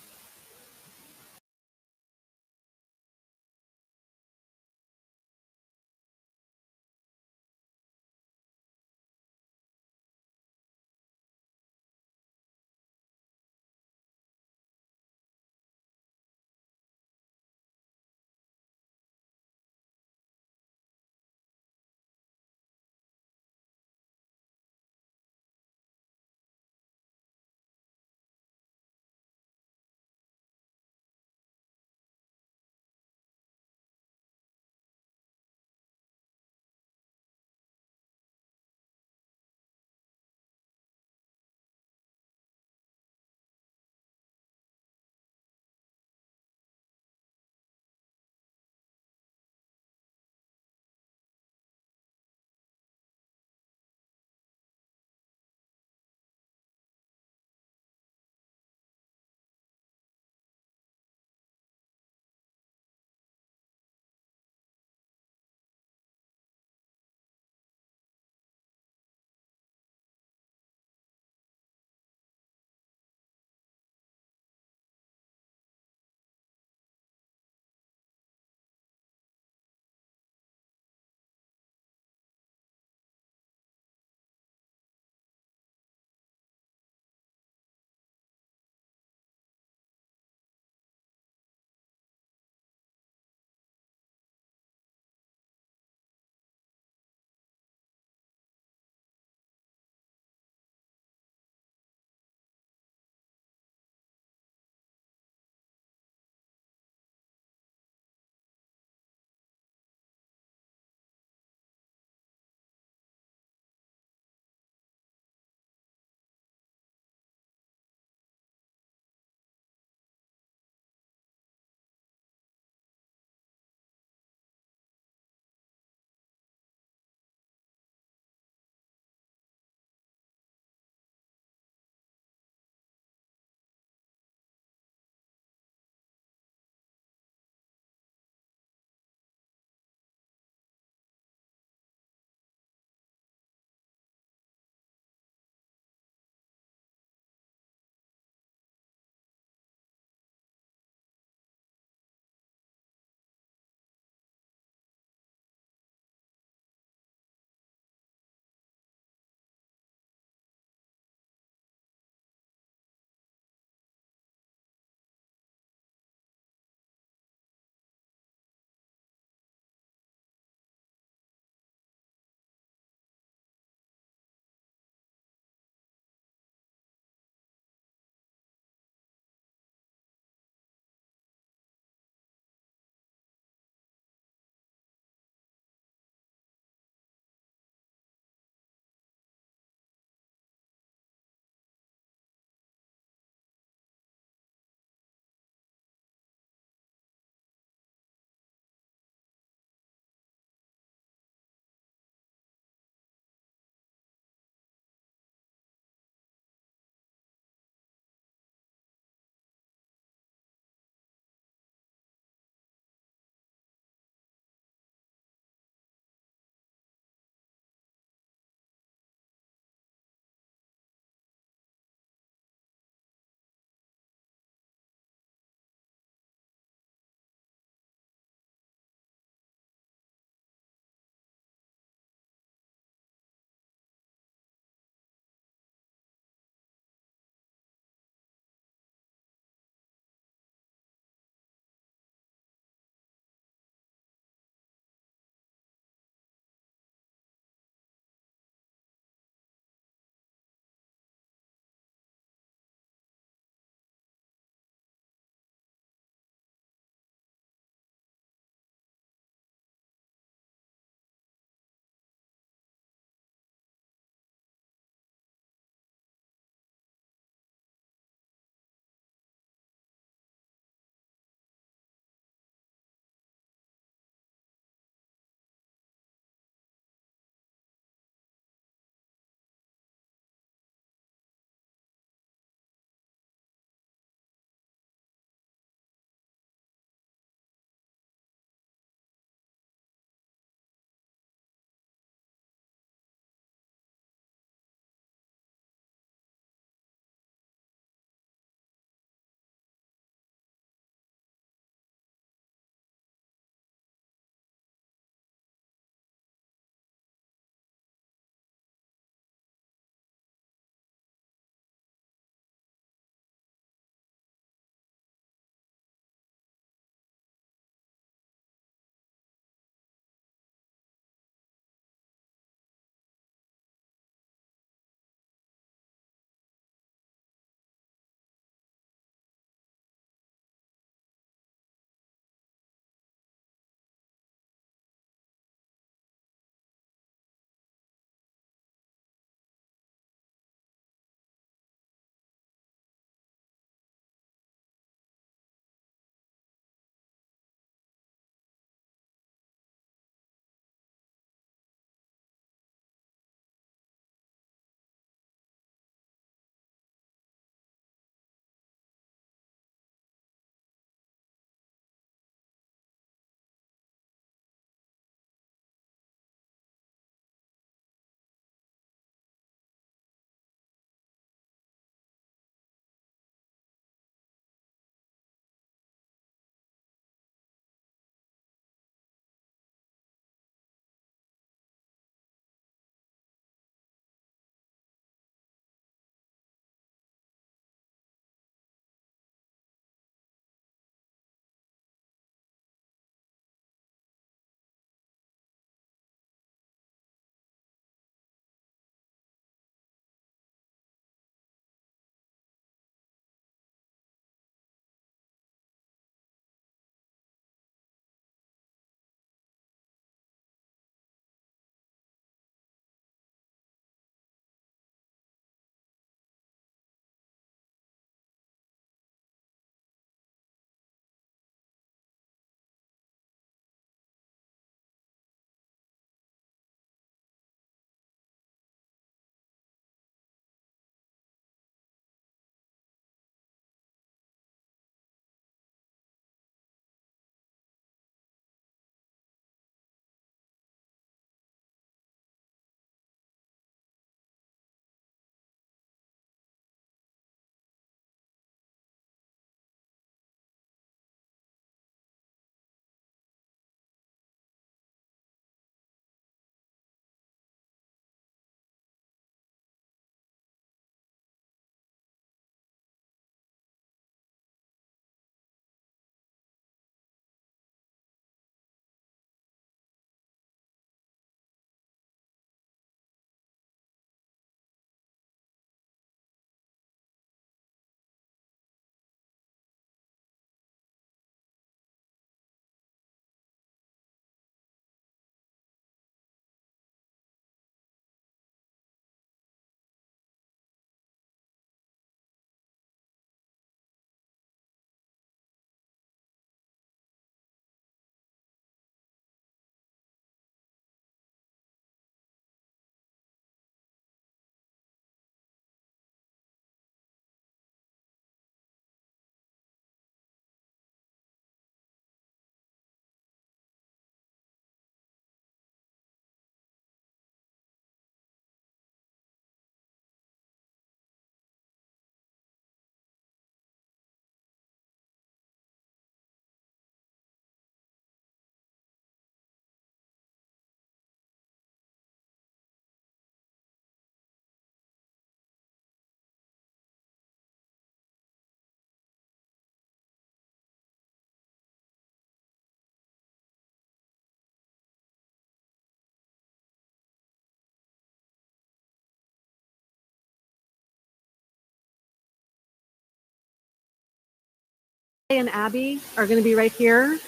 and Abby are going to be right here.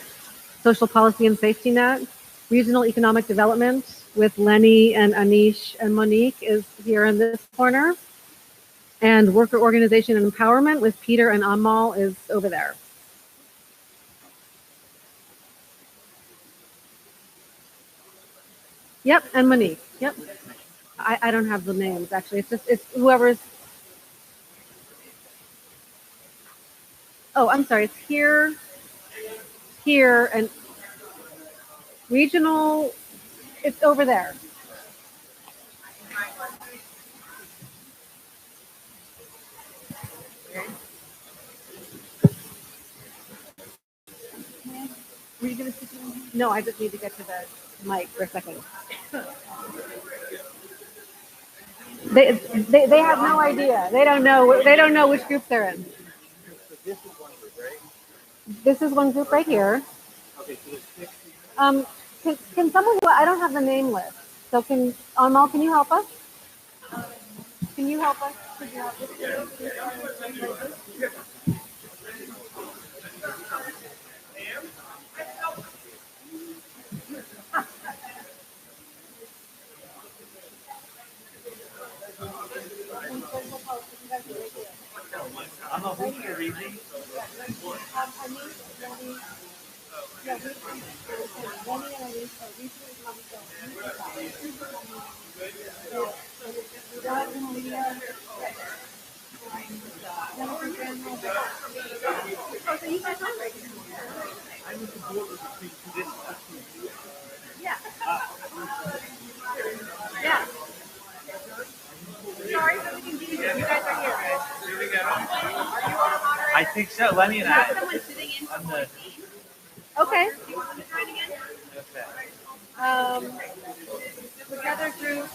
Social policy and safety net. Regional economic development with Lenny and Anish and Monique is here in this corner. And worker organization and empowerment with Peter and Amal is over there. Yep, and Monique. Yep. I don't have the names actually. It's whoever's. Oh, I'm sorry. It's here, and regional. It's over there. Were you going to sit down? No, I just need to get to the mic for a second. They have no idea. They don't know which group they're in. This is one group right here. Can someone? I don't have the name list. So can Amal? Can you help us? Can you help us figure out which group? I'm a hooker, Reedy. Yeah. Yeah. Sorry for the confusion. You guys are here. Here we go. Are you our moderator? I think so. Lenny and I. Have someone sitting in for the team? Okay. Do you want them to join again? Okay. Together group.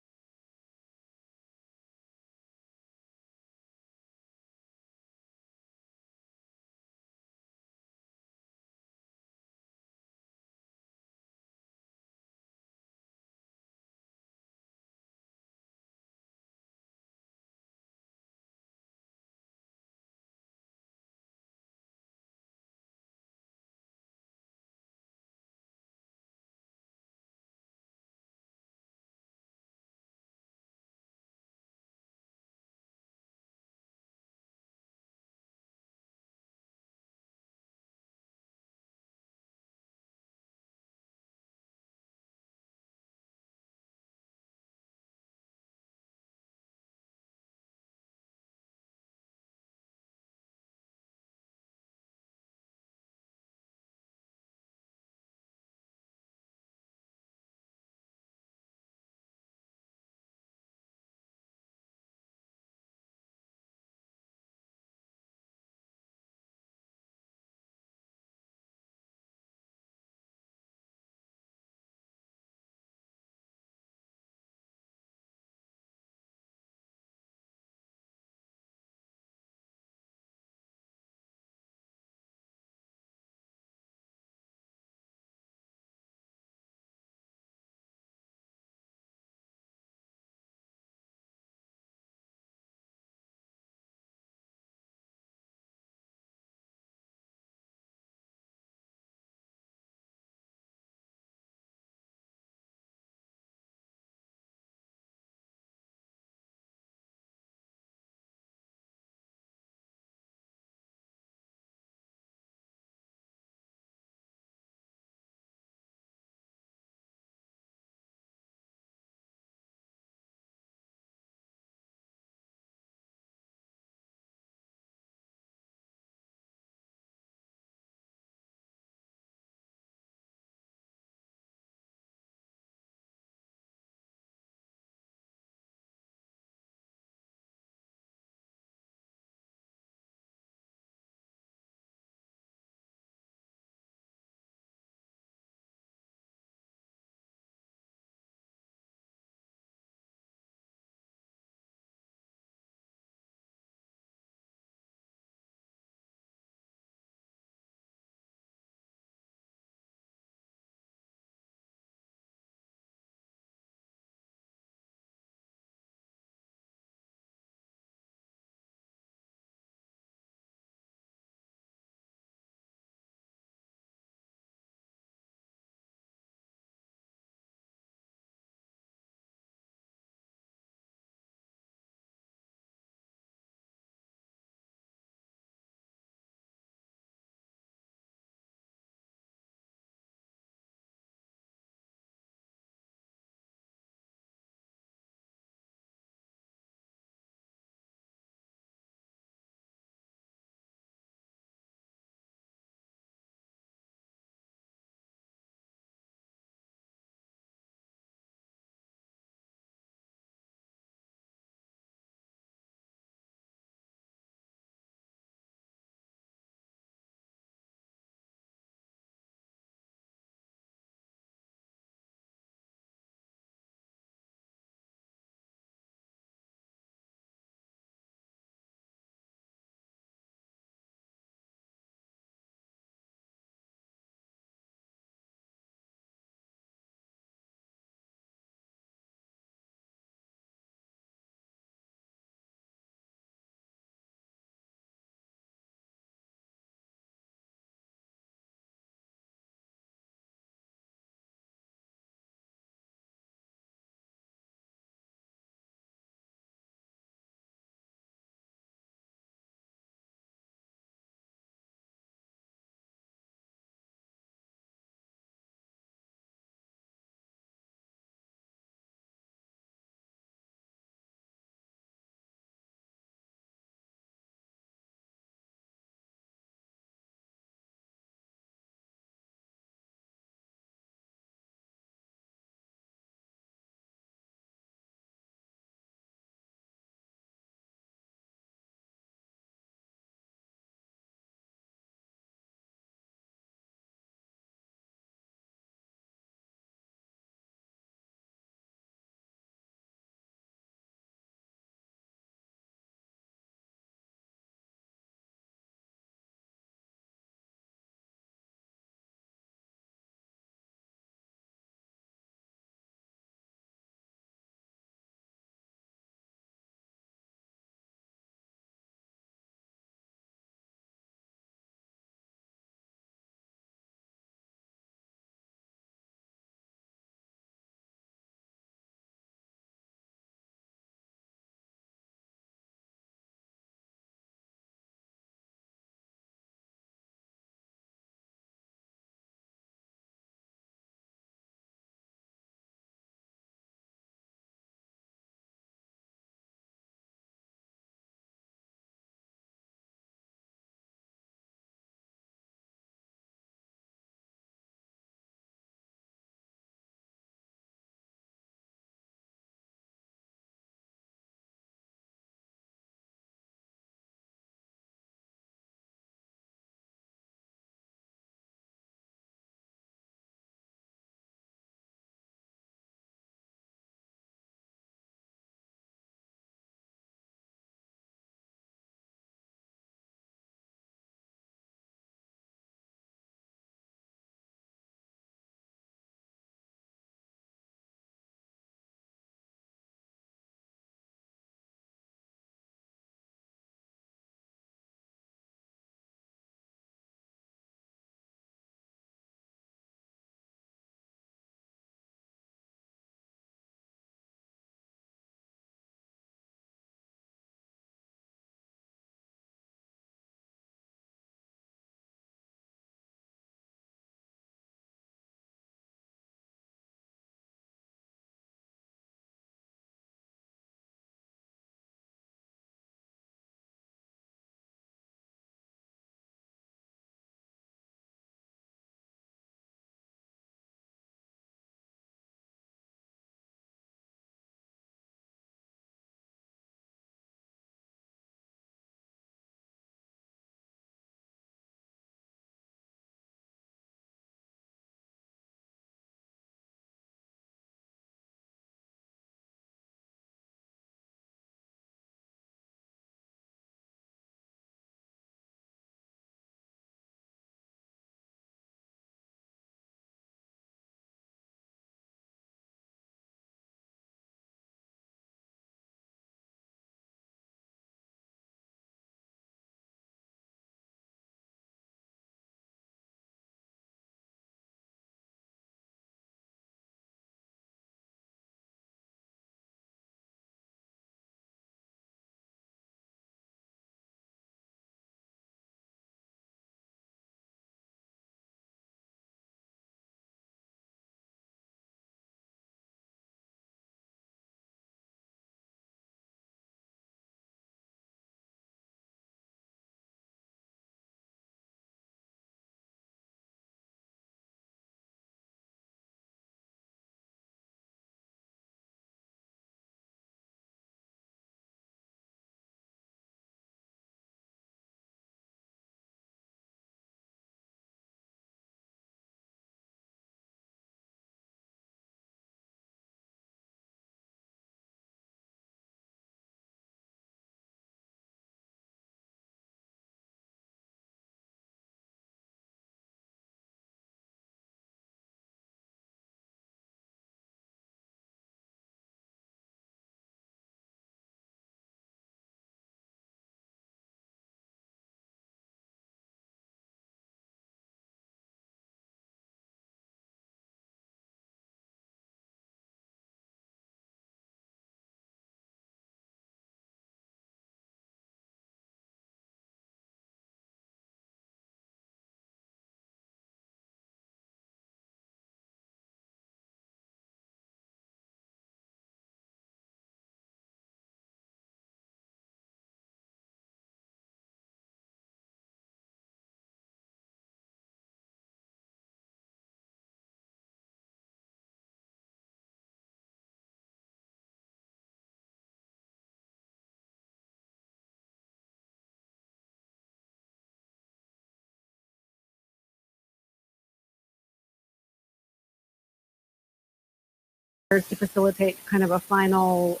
to facilitate kind of a final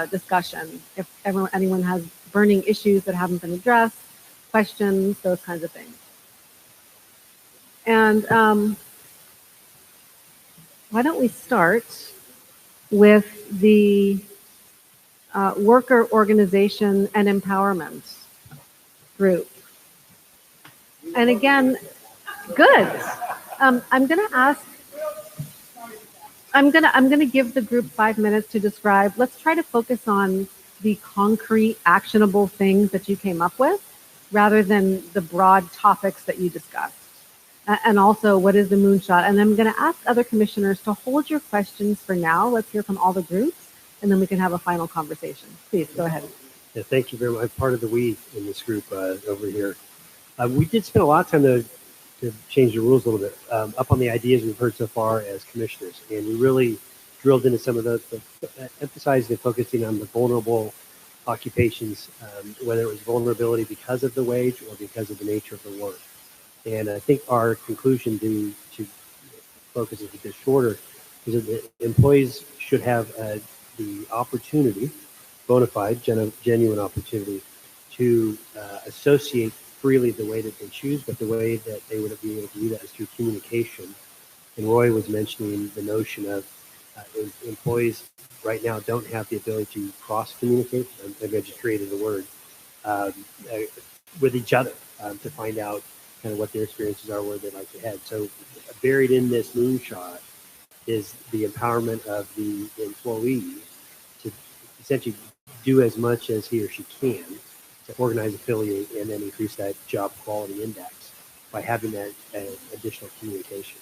discussion. If anyone has burning issues that haven't been addressed, questions, those kinds of things. And why don't we start with the worker organization and empowerment group. And again, good. I'm going to give the group 5 minutes to describe. Let's try to focus on the concrete, actionable things that you came up with, rather than the broad topics that you discussed. And also, what is the moonshot? And I'm going to ask other commissioners to hold your questions for now. Let's hear from all the groups, and then we can have a final conversation. Please, go ahead. Yeah, thank you very much. I'm part of the we in this group over here. We did spend a lot of time to change the rules a little bit, up on the ideas we've heard so far as commissioners. And we really drilled into some of those, emphasizing and focusing on the vulnerable occupations, whether it was vulnerability because of the wage or because of the nature of the work. And I think our conclusion to focus is a bit shorter, is that the employees should have the opportunity, bona fide, genuine opportunity, to associate freely the way that they choose, but the way that they would be able to do that is through communication. And Roy was mentioning the notion of employees right now don't have the ability to cross-communicate, maybe I just created a word, with each other to find out kind of what their experiences are, where they'd like to head. So buried in this moonshot is the empowerment of the employee to essentially do as much as he or she can to organize, affiliate, and then increase that job quality index by having that additional communication.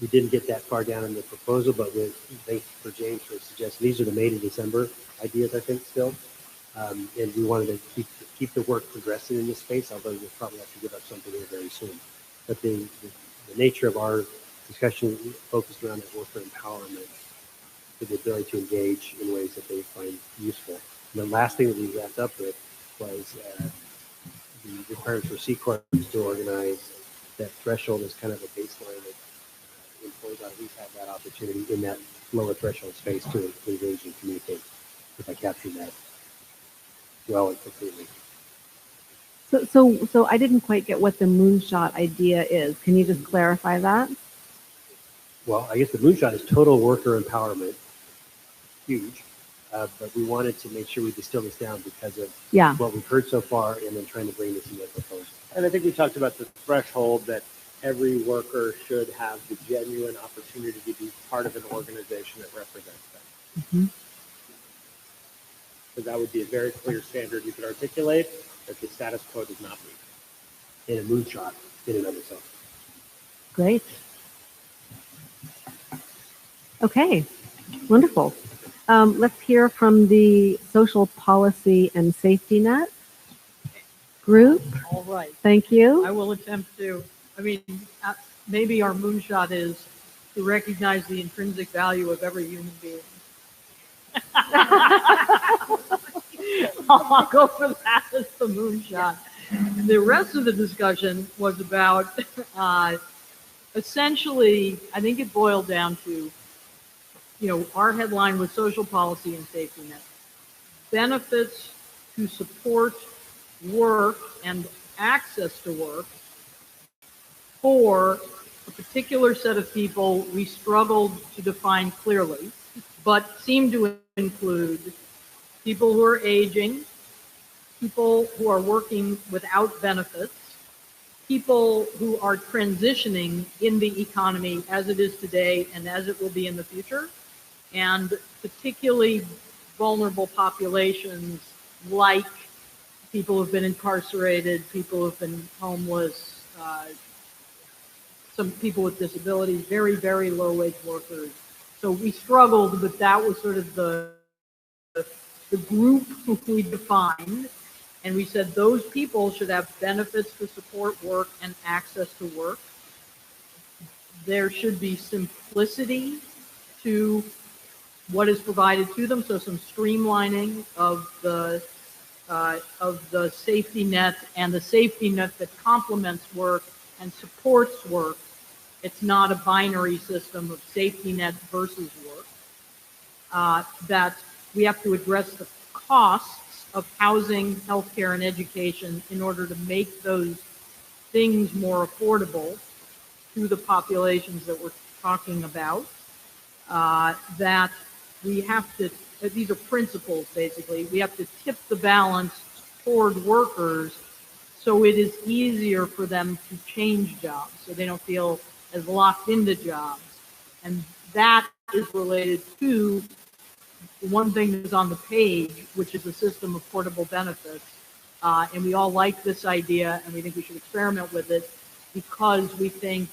We didn't get that far down in the proposal, but thanks for James for suggesting these are the May to December ideas, I think, still. And we wanted to keep the work progressing in this space, although we'll probably have to give up something here very soon. But the nature of our discussion focused around that worker empowerment with the ability to engage in ways that they find useful. And the last thing that we wrapped up with was the requirements for C Corps to organize that threshold as kind of a baseline that employees ought to at least have that opportunity in that lower threshold space to engage and communicate, if I captured that well and completely. So I didn't quite get what the moonshot idea is. Can you just clarify that? Well, I guess the moonshot is total worker empowerment. Huge. But we wanted to make sure we distill this down because of what we've heard so far and then trying to bring this into a proposal. And I think we talked about the threshold that every worker should have the genuine opportunity to be part of an organization that represents them. Mm-hmm. So that would be a very clear standard you could articulate that the status quo does not meet. And a moonshot in and of itself. Great. Okay, wonderful. Let's hear from the Social Policy and Safety Net group. All right. Thank you. I will attempt to, maybe our moonshot is to recognize the intrinsic value of every human being. I'll go for that as the moonshot. The rest of the discussion was about, essentially, I think it boiled down to, our headline was social policy and safety net. Benefits to support work and access to work for a particular set of people we struggled to define clearly, but seem to include people who are aging, people who are working without benefits, people who are transitioning in the economy as it is today and as it will be in the future, and particularly vulnerable populations like people who've been incarcerated, people who've been homeless, some people with disabilities, very, very low-wage workers. So we struggled, but that was sort of the group we defined, and we said those people should have benefits to support work and access to work. There should be simplicity to what is provided to them, so some streamlining of the safety net and the safety net that complements work and supports work. It's not a binary system of safety net versus work. that we have to address the costs of housing, healthcare, and education in order to make those things more affordable to the populations that we're talking about. That we have to, these are principles basically, we have to tip the balance toward workers so it is easier for them to change jobs, so they don't feel as locked into jobs. And that is related to one thing that is on the page, which is a system of portable benefits. And we all like this idea, and we think we should experiment with it because we think,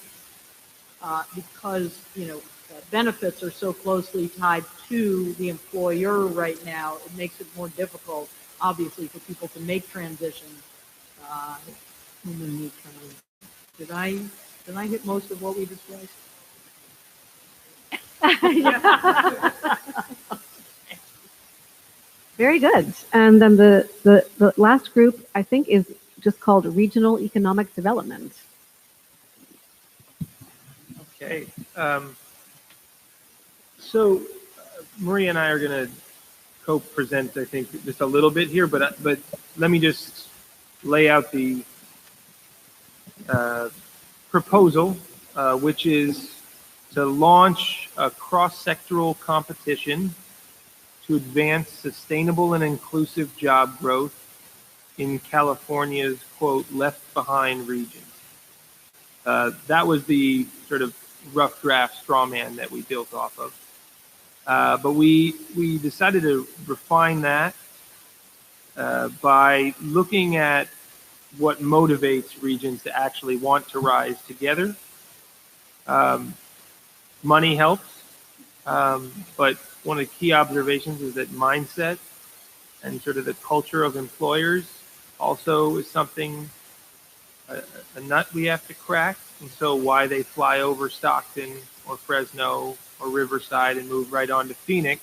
benefits are so closely tied to the employer right now, it makes it more difficult, obviously, for people to make transitions. Did I hit most of what we discussed? Very good. And then the last group, I think, is just called Regional Economic Development. Okay. So Maria and I are going to co-present, I think, just a little bit here, but let me just lay out the proposal, which is to launch a cross-sectoral competition to advance sustainable and inclusive job growth in California's, quote, left behind regions. That was the sort of rough draft straw man that we built off of. But we decided to refine that by looking at what motivates regions to actually want to rise together. Money helps, but one of the key observations is that mindset and sort of the culture of employers also is something, a nut we have to crack. And so why they fly over Stockton or Fresno or Riverside and move right on to Phoenix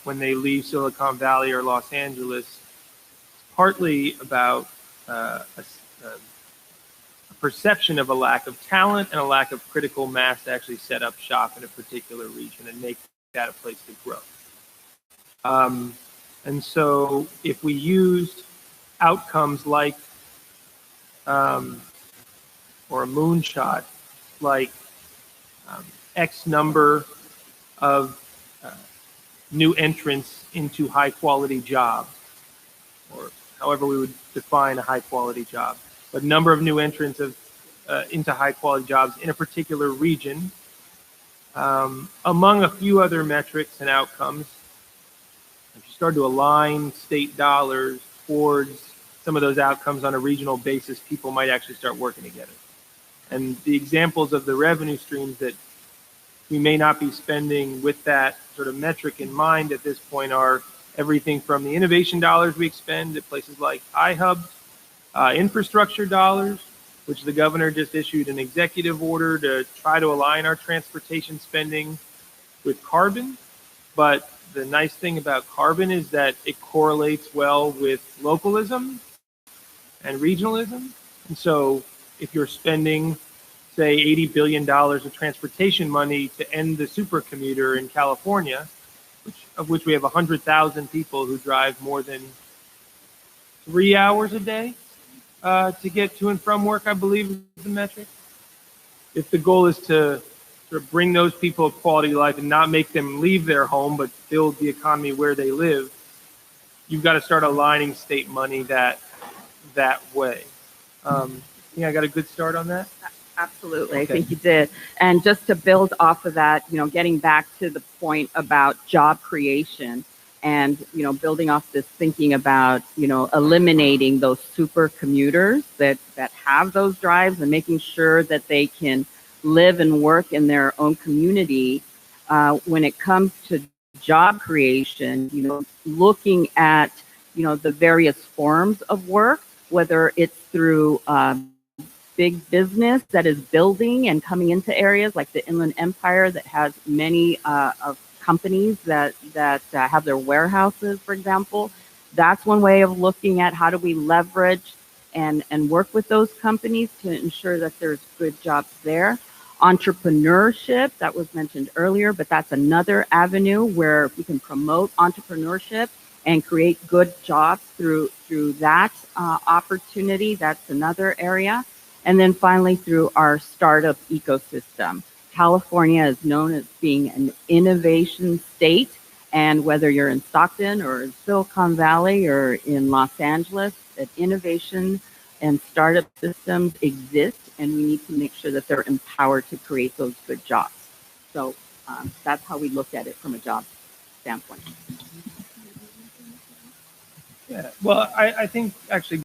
when they leave Silicon Valley or Los Angeles, it's partly about a perception of a lack of talent and a lack of critical mass to actually set up shop in a particular region and make that a place to grow. And so if we used outcomes like, or a moonshot, like X number of new entrants into high quality jobs, or however we would define a high quality job, but number of new entrants into high quality jobs in a particular region, among a few other metrics and outcomes. If you start to align state dollars towards some of those outcomes on a regional basis, people might actually start working together. And the examples of the revenue streams that we may not be spending with that sort of metric in mind at this point are everything from the innovation dollars we expend at places like iHub, infrastructure dollars, which the governor just issued an executive order to try to align our transportation spending with carbon. But the nice thing about carbon is that it correlates well with localism and regionalism. And so if you're spending, say, $80 billion of transportation money to end the supercommuter in California, of which we have 100,000 people who drive more than 3 hours a day to get to and from work, I believe is the metric. If the goal is to sort of bring those people a quality of life and not make them leave their home, but build the economy where they live, you've got to start aligning state money that way. I got a good start on that? Absolutely. Okay. I think you did. And just to build off of that, getting back to the point about job creation and, building off this thinking about, eliminating those super commuters that have those drives and making sure that they can live and work in their own community. When it comes to job creation, looking at, the various forms of work, whether it's through big business that is building and coming into areas like the Inland Empire that has many of companies that have their warehouses, for example. That's one way of looking at how do we leverage and work with those companies to ensure that there's good jobs there. Entrepreneurship, that was mentioned earlier, but that's another avenue where we can promote entrepreneurship and create good jobs through that opportunity. That's another area. And then finally, through our startup ecosystem. California is known as being an innovation state, and whether you're in Stockton or Silicon Valley or in Los Angeles, that innovation and startup systems exist, and we need to make sure that they're empowered to create those good jobs. So that's how we look at it from a job standpoint. Yeah, well, I think actually